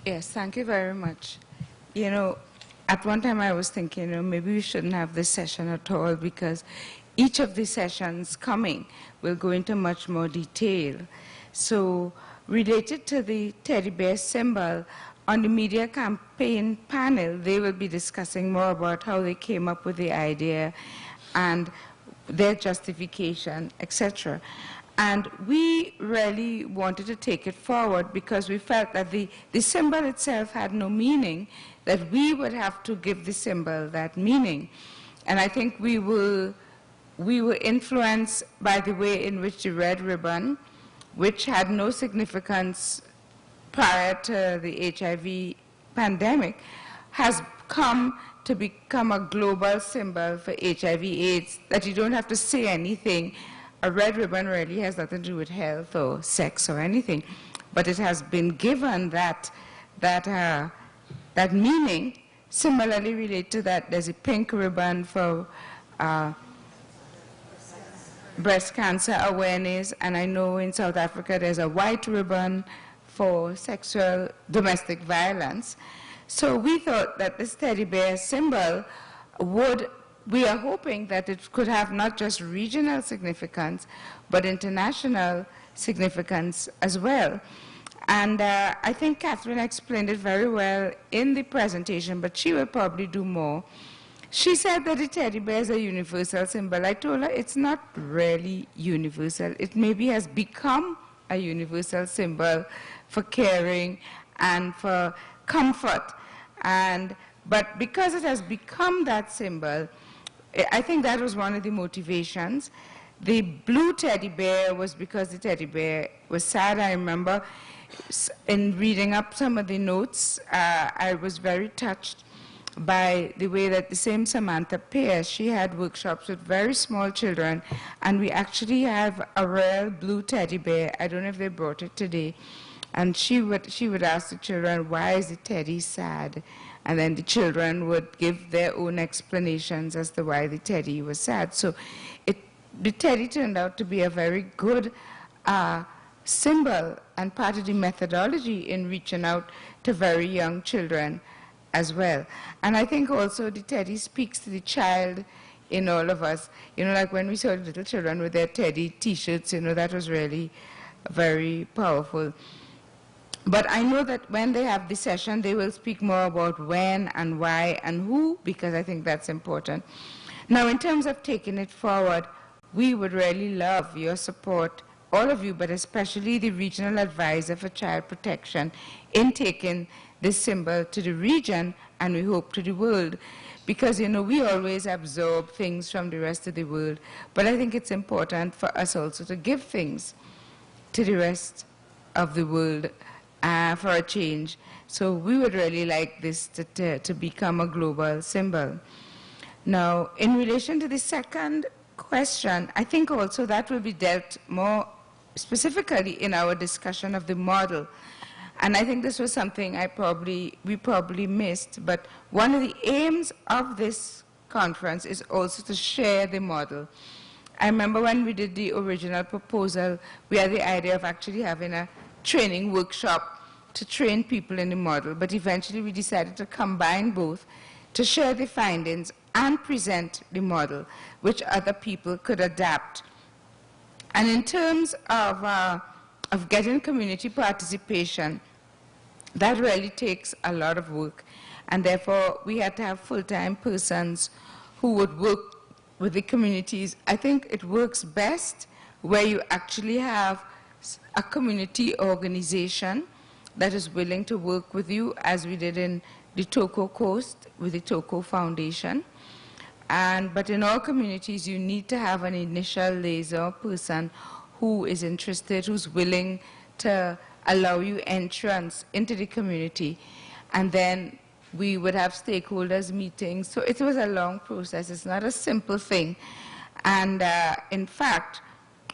Yes, thank you very much. You know, at one time I was thinking, maybe we shouldn't have this session at all, because each of the sessions coming will go into much more detail. So, related to the teddy bear symbol, on the media campaign panel, they will be discussing more about how they came up with the idea and their justification, etc. And we really wanted to take it forward because we felt that the symbol itself had no meaning, that we would have to give the symbol that meaning. And I think we were influenced by the way in which the red ribbon, which had no significance prior to the HIV pandemic, has come to become a global symbol for HIV/AIDS, that you don't have to say anything. A red ribbon really has nothing to do with health or sex or anything, but it has been given that meaning. Similarly related to that, there's a pink ribbon for breast cancer awareness, and I know in South Africa there's a white ribbon for sexual domestic violence. So we thought that this teddy bear symbol we are hoping that it could have not just regional significance, but international significance as well. And I think Catherine explained it very well in the presentation, but she will probably do more. She said that the teddy bear is a universal symbol. I told her it's not really universal. It maybe has become a universal symbol for caring and for comfort. But because it has become that symbol, I think that was one of the motivations. The blue teddy bear was because the teddy bear was sad. I remember In reading up some of the notes, I was very touched by the way that the same Samantha Pierce, she had workshops with very small children, and we actually have a rare blue teddy bear. I don't know if they brought it today. And she would ask the children, why is the teddy sad? And then the children would give their own explanations as to why the teddy was sad. So the teddy turned out to be a very good symbol and part of the methodology in reaching out to very young children as well. And I think also the teddy speaks to the child in all of us. You know, like when we saw the little children with their teddy T-shirts, you know, that was really very powerful. But I know that when they have the session, they will speak more about when and why and who, because I think that's important. Now, in terms of taking it forward, we would really love your support, all of you, but especially the Regional Advisor for Child Protection, in taking this symbol to the region, and we hope to the world. Because, you know, we always absorb things from the rest of the world, but I think it's important for us also to give things to the rest of the world for a change. So we would really like this to become a global symbol. Now, in relation to the second question, I think also that will be dealt more specifically in our discussion of the model. And I think this was something we probably missed, but one of the aims of this conference is also to share the model. I remember when we did the original proposal, we had the idea of actually having a training workshop to train people in the model, but eventually we decided to combine both, to share the findings and present the model, which other people could adapt. And in terms of getting community participation, that really takes a lot of work, and therefore we had to have full-time persons who would work with the communities. I think it works best where you actually have a community organization that is willing to work with you, as we did in the Toco Coast with the Toco Foundation. But in all communities, you need to have an initial liaison person who is interested, who's willing to allow you entrance into the community. And then we would have stakeholders meetings. So it was a long process. It's not a simple thing. And in fact,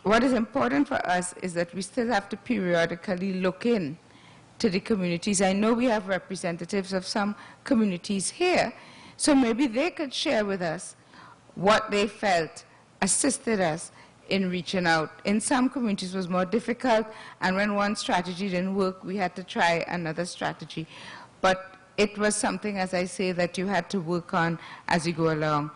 what is important for us is that we still have to periodically look in to the communities. I know we have representatives of some communities here, so maybe they could share with us what they felt assisted us in reaching out. In some communities it was more difficult, and when one strategy didn't work, we had to try another strategy. But it was something, as I say, that you had to work on as you go along.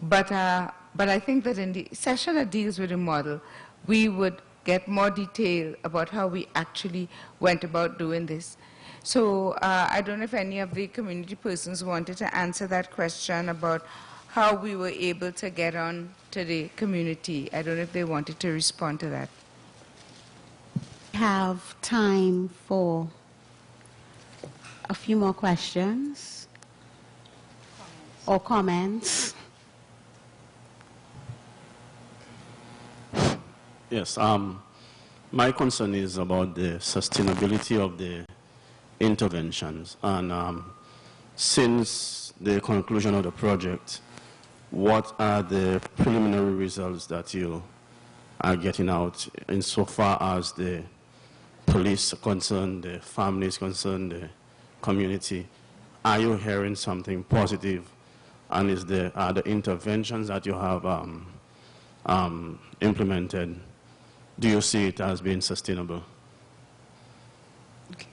But I think that in the session that deals with the model, we would get more detail about how we actually went about doing this. So I don't know if any of the community persons wanted to answer that question about how we were able to get on to the community. I don't know if they wanted to respond to that. Have time for a few more questions or comments. Yes, my concern is about the sustainability of the interventions. And since the conclusion of the project, what are the preliminary results that you are getting out insofar as the police are concerned, the families concerned, the community? Are you hearing something positive? And are the interventions that you have implemented, do you see it as being sustainable? Okay.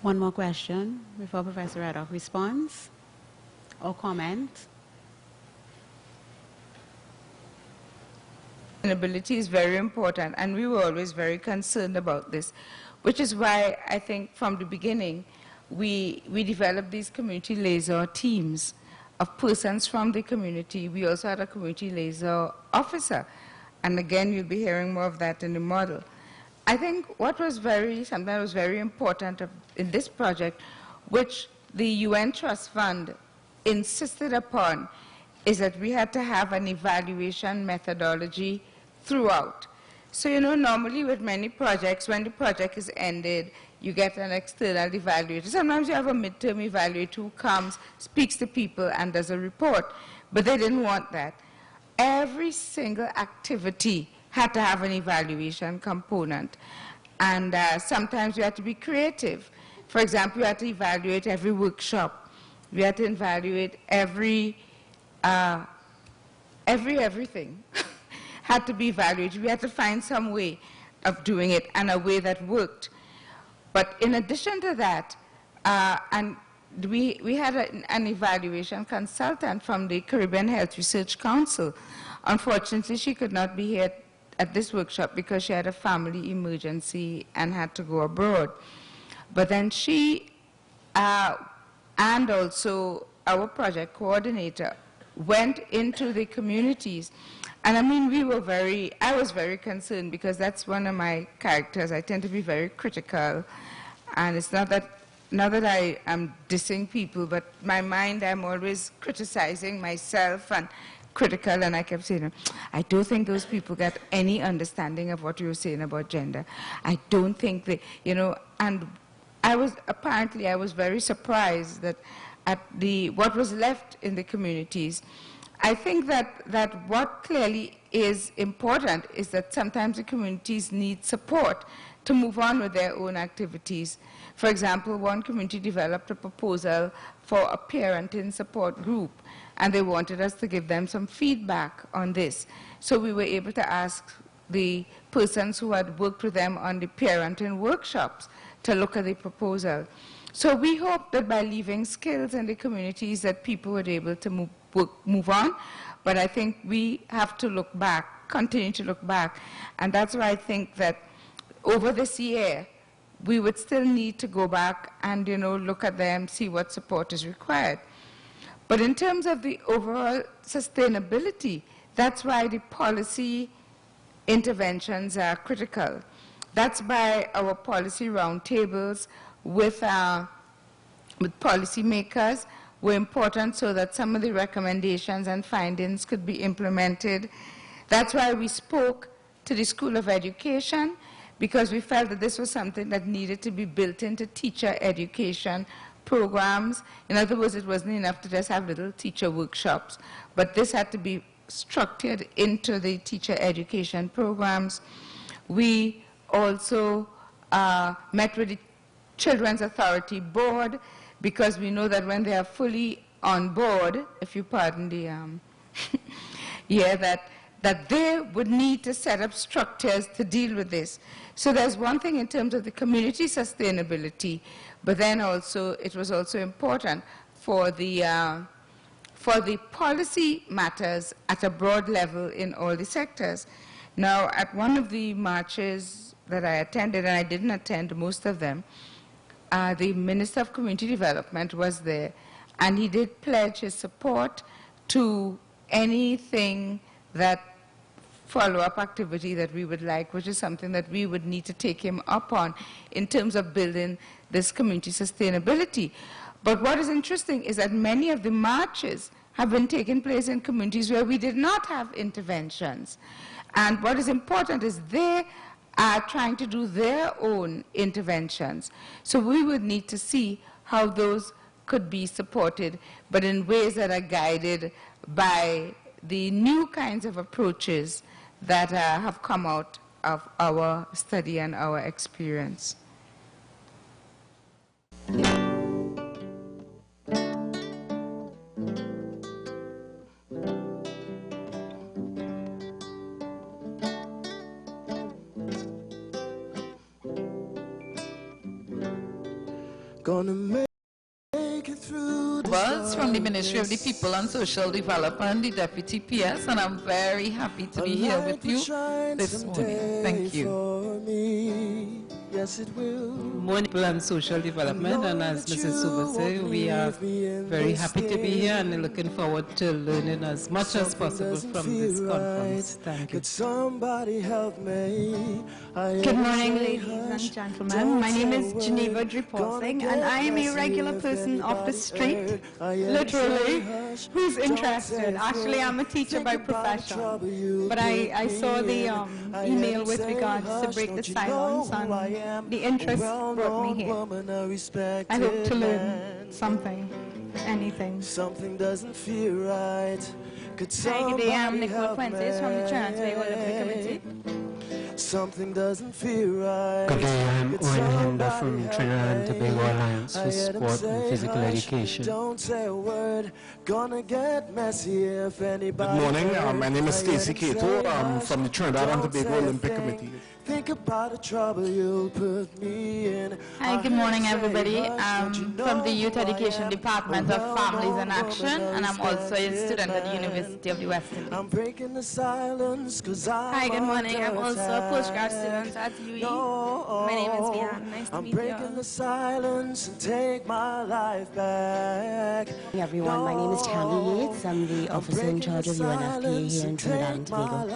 One more question before Professor Reddock responds or comments. Sustainability is very important, and we were always very concerned about this, which is why I think from the beginning we developed these community liaison teams of persons from the community. We also had a community liaison officer, and again you'll be hearing more of that in the model. I think what was something that was very important in this project, which the UN Trust Fund insisted upon, is that we had to have an evaluation methodology throughout. So, normally with many projects, when the project is ended, you get an external evaluator. Sometimes you have a midterm evaluator who comes, speaks to people, and does a report. But they didn't want that. Every single activity had to have an evaluation component. And sometimes you had to be creative. For example, you had to evaluate every workshop. We had to evaluate everything. Had to be evaluated. We had to find some way of doing it, and a way that worked. But in addition to that, and we had an evaluation consultant from the Caribbean Health Research Council. Unfortunately, she could not be here at this workshop because she had a family emergency and had to go abroad. But then she, and also our project coordinator, went into the communities. And I mean, I was very concerned because that's one of my characters. I tend to be very critical. And it's not that I am dissing people, but my mind, I'm always criticizing myself and critical. And I kept saying, I don't think those people get any understanding of what you were saying about gender. I don't think they, and I was very surprised that at what was left in the communities. I think that what clearly is important is that sometimes the communities need support to move on with their own activities. For example, one community developed a proposal for a parenting support group, and they wanted us to give them some feedback on this. So we were able to ask the persons who had worked with them on the parenting workshops to look at the proposal. So we hope that by leaving skills in the communities that people were able to move on, but I think we have to look back, continue to look back, and that's why I think that over this year, we would still need to go back and look at them, see what support is required. But in terms of the overall sustainability, that's why the policy interventions are critical. That's by our policy roundtables with policymakers were important so that some of the recommendations and findings could be implemented. That's why we spoke to the School of Education, because we felt that this was something that needed to be built into teacher education programs. In other words, it wasn't enough to just have little teacher workshops, but this had to be structured into the teacher education programs. We also met with the Children's Authority Board, because we know that when they are fully on board, if you pardon the, that they would need to set up structures to deal with this. So there's one thing in terms of the community sustainability, but then also it was also important for the policy matters at a broad level in all the sectors. Now, at one of the marches that I attended, and I didn't attend most of them, the Minister of Community Development was there, and he did pledge his support to anything that follow-up activity that we would like, which is something that we would need to take him up on in terms of building this community sustainability. But what is interesting is that many of the marches have been taking place in communities where we did not have interventions. And what is important is they are trying to do their own interventions. So we would need to see how those could be supported, but in ways that are guided by the new kinds of approaches that have come out of our study and our experience. Gonna make it through the was from the Ministry of the People and Social Development, the Deputy PS, and I'm very happy to be here with you this morning. Thank you. yes it will. More people and social development, and as Mrs. Suba said, we are very happy to be here and looking forward to learning as much as possible from this conference. Thank you. Could somebody help me? Good morning, ladies and gentlemen. My name is Geneva Dripolsing, and I am a regular person off the street, literally, who's interested. Actually, I'm a teacher by profession, but I saw the email with regards to break the silence, and the interest brought me here. I hope to learn something, anything. Something doesn't feel right. Hi, good day. I'm Nicola Fuentes from the Trinidad Tobago Olympic Committee. Something doesn't feel right. Good day, I'm Owen Henda from Trinidad and Tobago Alliance for Sport and Physical Education. Don't say a word, gonna get messy if anybody. Good morning, my name is Stacey Cato. I'm from the Trinidad and Tobago Olympic Committee. Think about the trouble you'll put me in. Hi, good morning everybody. I'm from the Youth Education Department of Families in Action, and I'm also a student at the University of the West Indies. I'm breaking the silence cause Hi, good morning. I'm also a postgrad student at UE. My name is Vian. Nice to meet you. I'm breaking the silence and take my life back. Hey everyone, my name is Tammy Yates. I'm the officer in charge of UNFPA here in Trinidad and Tobago.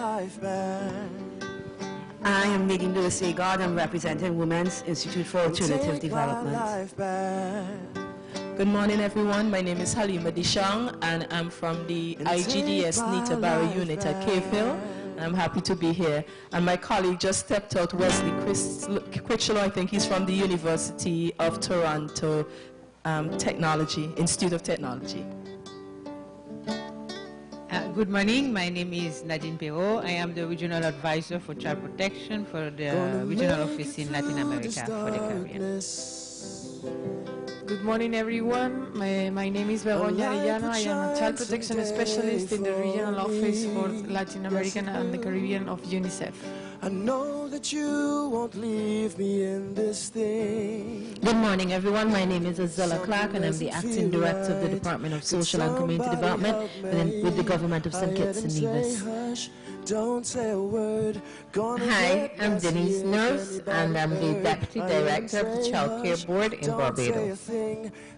I am Nadine Lewis-Agard. I'm representing Women's Institute for Alternative Development. Good morning, everyone. My name is Halima Dishang, and I'm from the IGDS Nita Barra unit at Cave Hill. I'm happy to be here. And my colleague just stepped out, Wesley Critchlow. I think he's from the University of Toronto Institute of Technology. Good morning. My name is Nadine Perrault. I am the Regional Advisor for Child Protection for the Regional Office in Latin America for the Caribbean. Good morning, everyone. My name is Veronia Arellano. I am a Child Protection Specialist in the Regional Office for Latin America and the Caribbean of UNICEF. I know that you won't leave me in this thing. Good morning, everyone. My name is Azella Clark, and I'm the Acting Director of the Department of Social and Community Development with the Government of St. Kitts and Nevis. Don't say a word. Hi, I'm Denise Nurse, and I'm the Deputy Director of the Child Care Board in Barbados.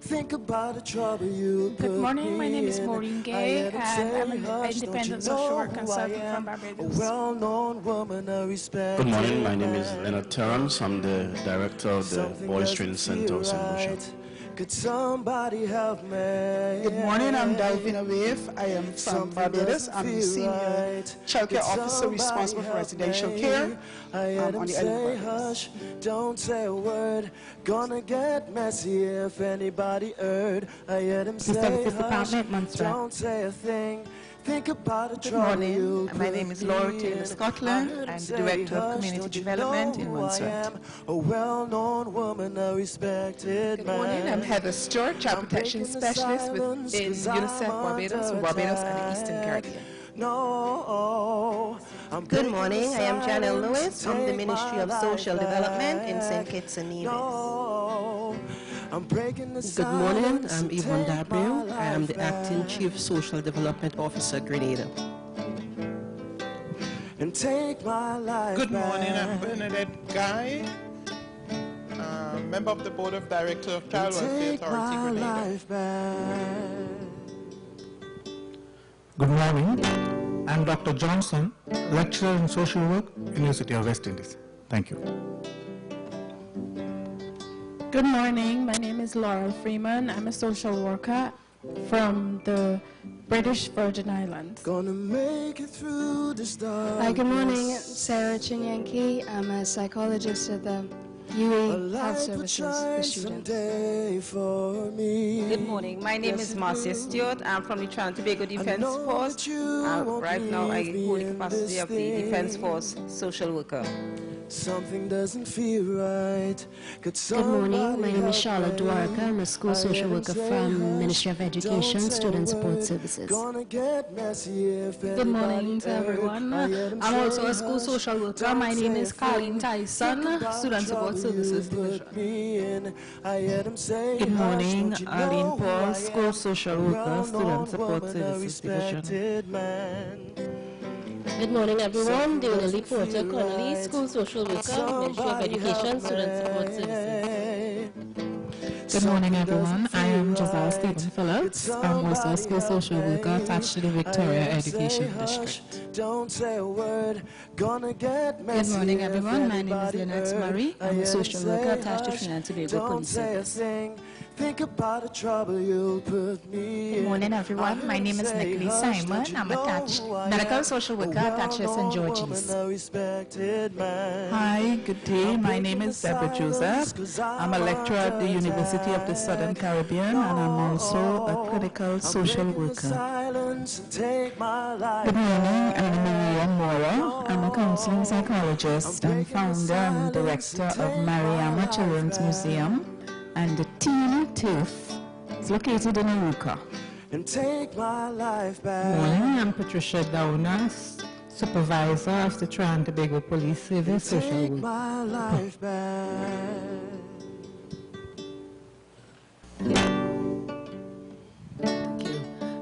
Think about the trouble you. Good morning, my name is Maureen Gay, and I'm an independent social work consultant from Barbados. Well-known woman, I respect. Good morning, my name is Leonard Terrence. I'm the Director of the Boys Training Center of St. Lucia. Could somebody help me? Good morning, I'm Dalvina Wave. I am from Barbados. I'm the Senior Child Care Officer responsible for residential care on the island of Barbados. Don't say a word, gonna get messy if anybody heard. I heard him say hush, don't say a thing. Think about the trouble. Good morning. My name is Laura Taylor Scotland. I'm the Director of Community Development in Montserrat. A well-known woman, a respected Good morning. I'm Heather Stewart, Child Protection Specialist in UNICEF Barbados, and the Eastern Caribbean. Good morning. I am Janelle Lewis from the Ministry of Social Development in St. Kitts and Nevis. Good morning, I'm Yvonne Dabreu. I am the Acting Chief Social Development Officer, Grenada. Good morning, I'm Bernadette Guy, member of the Board of Directors of Child Welfare Authority, Grenada. Good morning, I'm Dr. Johnson, lecturer in social work, University of West Indies. Thank you. Good morning, my name is Laurel Freeman. I'm a social worker from the British Virgin Islands. Gonna make it through the storm. Hi, good morning, Sarah Chinyanki. I'm a psychologist at the UE Health Services for Students. Good morning, my name is Marcia Stewart. I'm from the Trinidad Tobago Defense Force. Right now I hold the capacity of the Defense Force social worker. Something doesn't feel right. Good morning, my name is Charlotte Dwarka. I'm a school social worker from Ministry of Education, Student Support Services. Good morning to everyone. I'm also a school social worker. My name is Colleen Tyson, Student Support Services Division. Good morning, Arlene Paul, school social worker, Student Support Services Division. Good morning, everyone. Deonelly Porter Connolly, School Social Worker, Ministry of Education, Student Support Services. Good morning, everyone. I am Josiah Stephen Phillips. I'm also a school social worker attached to the Victoria Education District. Don't say a word, gonna get messy. Good morning, everyone. My name is Lynette Murray. I'm a social worker attached to Trinidad and Tobago Police Service. Think about the trouble you'll put me in. Good morning, everyone. My name is Nicholas Simon. I'm attached medical social worker attached to St. George's. Hi, good day. My name is Deborah Joseph. I'm a lecturer at the University of the Southern Caribbean, and I'm also a clinical social worker. Good morning, I'm Maria Mora. I'm a counseling psychologist and founder and director of Mariama Children's Museum and the Teen Turf. It's located in Aruka. And take my life back. Good morning, I'm Patricia Downer, supervisor of the Trinidad and Tobago Police Service Social Work. My life back.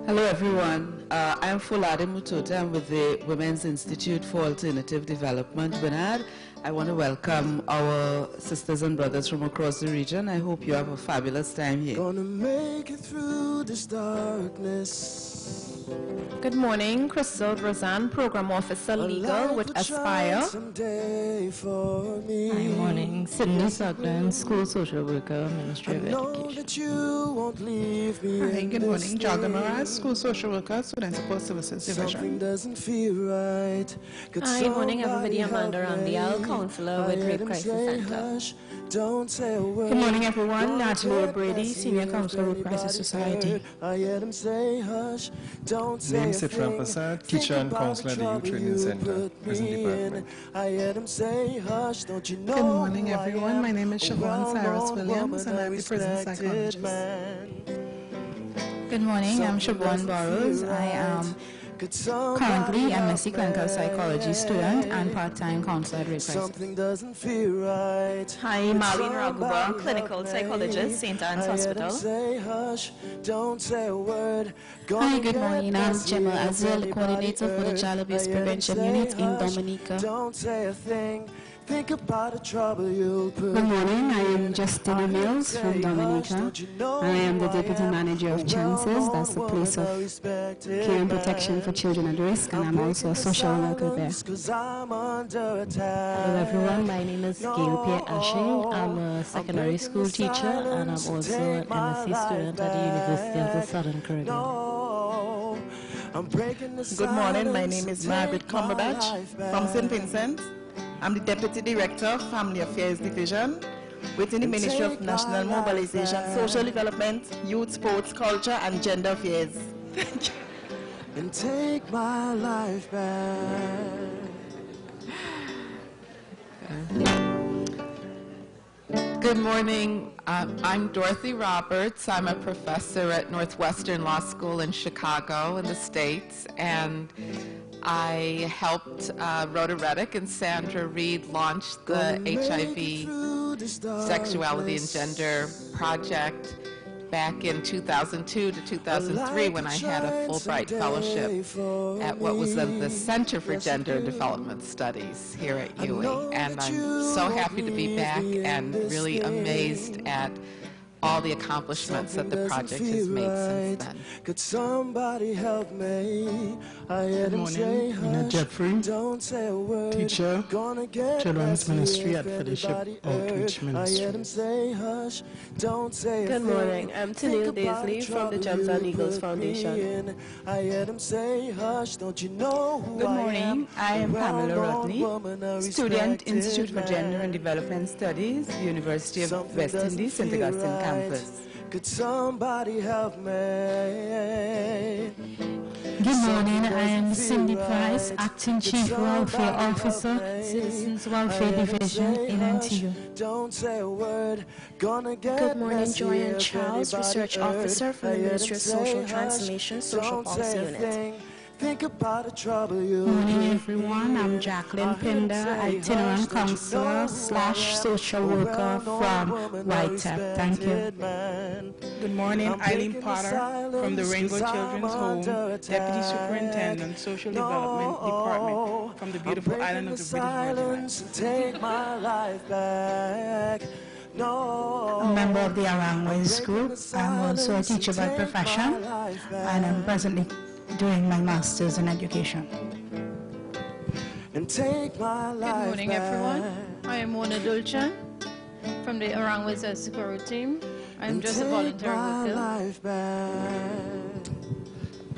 Hello everyone, I'm Folade Mutote. I'm with the Women's Institute for Alternative Development, WINAD. I want to welcome our sisters and brothers from across the region. I hope you have a fabulous time here. Gonna make it through this darkness. Good morning, Crystal Roseanne, Program Officer Legal with Aspire. Good morning, Sydney Sugden, School Social Worker, Ministry of Education. Hi, good morning, Jordan Moraz, School Social Worker, Student Support Services Division. Hi, good morning, everybody. Amanda Randial, Counselor with Rape Crisis Center. Good morning, everyone. Natalie O'Brady, Senior Counselor with Crisis Society. Name Sitram Prasad, Teacher and Counselor at the Youth Training Center, Prison Department. Good morning, everyone. My name is Siobhan Cyrus Williams, and I'm the prison psychologist. Good morning, I'm Siobhan Burrows. I am currently MSc Clinical Psychology student and part-time counselor at Rape Crisis. Hi, Marlene Raghuba, Clinical Psychologist, St. Anne's Hospital. Hi, good morning. I'm Gemma Azil, Coordinator for the Child Abuse Prevention Unit in Dominica. Think about the trouble you'll put. Good morning, I am Justina Mills from Dominica. I am the Deputy Manager of Chances, that's the place of care and protection for children at risk, and I'm also a social worker there. Hello everyone, my name is Gail Pierre Ashing. I'm a secondary school teacher and I'm also an MSc student at the University of the Southern Caribbean. Good morning, my name is Margaret Cumberbatch from St. Vincent. I'm the Deputy Director of Family Affairs Division within the Ministry of National Mobilization, Social Development, Youth, Sports, Culture and Gender Affairs. Thank you. And take my life back. Good morning. I'm Dorothy Roberts. I'm a professor at Northwestern Law School in Chicago in the States, and I helped Rhoda Reddock and Sandra Reed launch the HIV, Sexuality and Gender Project back in 2002 to 2003 when I had a Fulbright Fellowship at what was then the Center for Gender and Development Studies here at UWI. And I'm so happy to be back and really amazed at all the accomplishments that the project has made since then. Could somebody help me? Good morning, Nina Jeffrey, teacher, Children's Ministry at Fellowship Outreach Ministry. Good morning, I'm Tennille Daisley from the Gems and Eagles Foundation. Good morning, I am Pamela Rodney, student, Institute for Gender and Development Studies, University of West Indies, St. Augustine campus. Could somebody help me? Good morning, I am Cindy Price, Acting Chief Welfare Officer, Citizens Welfare Division in Antigua. Good morning, Joanne Charles, Research Officer from the Ministry of Social Transformation, Social Policy Unit. Think about the trouble you. Good morning, everyone. I'm Jacqueline Pinder, itinerant counselor / social worker from Whitehap. Thank you. Good morning, Eileen Potter from the Rainbow Children's Home, Deputy Superintendent, Social Development Department from the beautiful island of the British Virgin Islands. A member of the Arangways group. I'm also a teacher by profession, and I'm presently doing my master's in education. Good morning, everyone. I am Mona Dulchan from the Arangways Escrow team. I'm just a voluntary worker.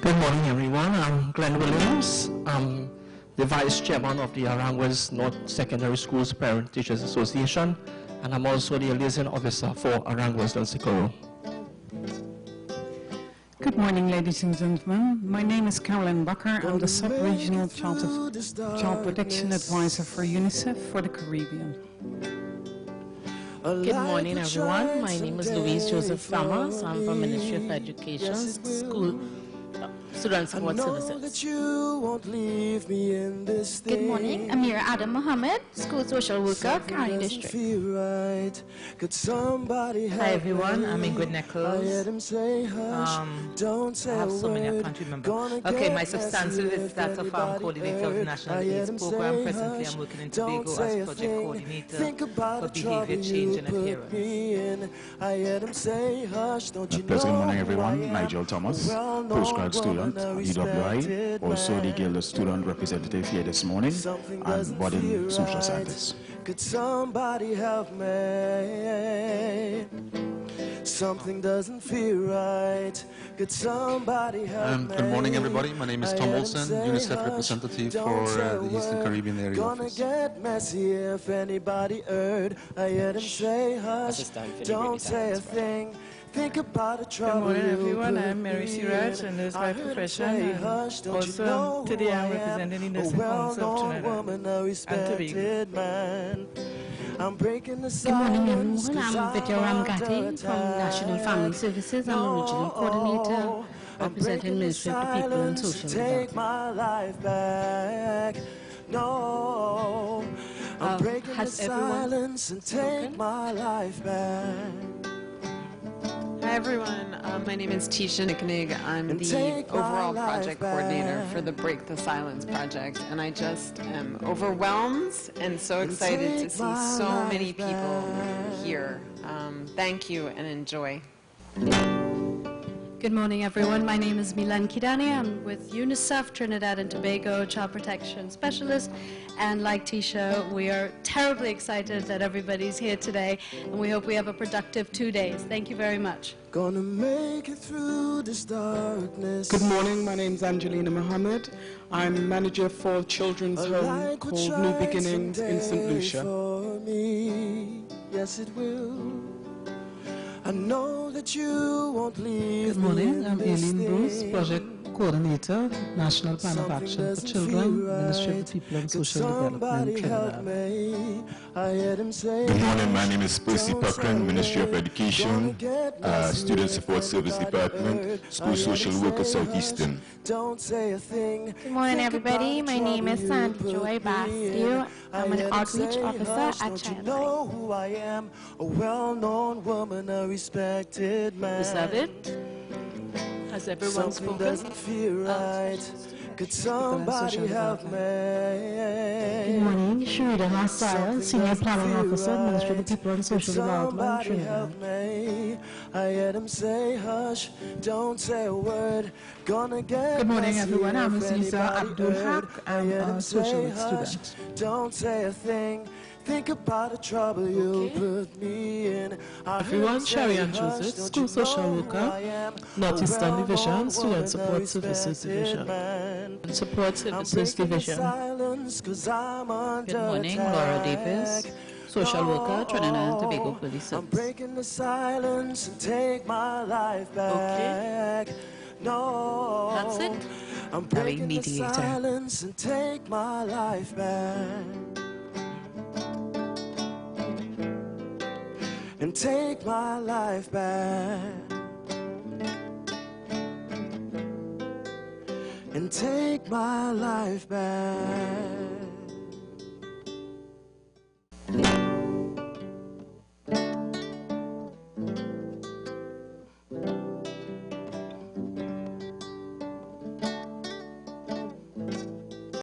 Good morning, everyone. I'm Glenn Williams. I'm the Vice Chairman of the Arangways North Secondary Schools Parent Teachers Association, and I'm also the liaison officer for Arangways del Socorro. Good morning, ladies and gentlemen. My name is Carolyn Bucker. I'm the Sub-Regional Child Protection Advisor for UNICEF for the Caribbean. Good morning, everyone. My name is Louise Joseph Thomas. I'm from Ministry of Education, Student Support Services. Good morning, Amira Adam Mohammed, School Social Worker, Caroni District. Hi everyone, I'm Ingrid Nichols. I have so many, I can't remember. Okay, my substantive is that of coordinator of the National AIDS Program. Presently I'm working in Tobago as project coordinator for behavior change and adherence. Good morning everyone, Nigel Thomas, postgrad student, UWI, also the Guild of Student Representative here this morning, and budding social scientist. Could somebody help me? Something doesn't feel right. Could somebody help me? Good morning, everybody. My name is Tom Olsen, UNICEF representative for the Eastern Caribbean area office. Get messy if anybody heard. I heard him say hush, don't say a thing. Think about the trouble. Good morning, everyone. I'm Mary Siraj, and this is my profession. Also, today I'm representing the Nursing Council of Trinidad and Tobago. I'm breaking the Good morning, everyone. I'm Vidya Ramgati from National Family Services. I'm a regional coordinator representing Ministry of the People and Social Development. My life back. No, I'm breaking the silence and take my life back. Hi everyone, my name is Tisha Nicknig. I'm the overall project coordinator for the Break the Silence project, and I just am overwhelmed and so excited to see so many people here. Thank you and enjoy. Good morning, everyone. My name is Milan Kidani. I'm with UNICEF Trinidad and Tobago Child Protection Specialist. And like Tisha, we are terribly excited that everybody's here today. And we hope we have a productive 2 days. Thank you very much. Gonna make it through this darkness. Good morning. My name is Angelina Mohammed. I'm manager for Children's Home called New Beginnings in St. Lucia. Yes, it will. I know that you won't leave. Good morning, I'm Aileen Bruce, Project Coordinator, National Plan of Action for Children, Ministry of the People and Social Development, Trinidad. Good morning, my name is Percy Puckren, Ministry of Education, Student Support Service Department, School Social Worker Southeastern. Don't say a thing. Good morning, everybody. My name is Sandy Joy Bastille. I'm an outreach officer at Childline. Know who I am, a well-known woman, a respected man. Is that it? Has everyone spoken? Doesn't feel right. Could somebody help me? Good morning, Sharida Masaya, Senior Planning Officer, Ministry of the People and Social Development, Trinidad. I heard him say hush, don't say a word. Gonna get Good morning, everyone. I'm Aziza Abdul Haq. I'm a social work student. Don't say a thing. Think about the trouble you put me in. Everyone, Sherry and Joseph, School Social Worker, Northeastern Division, Student Support Services Division, and Support Services Division. Good morning, Laura Davis, Social Worker, Trinidad and Tobago Police Service. I'm breaking the silence and take my life back. No, that's it. I'm breaking the silence and take my life back. And take my life back. And take my life back.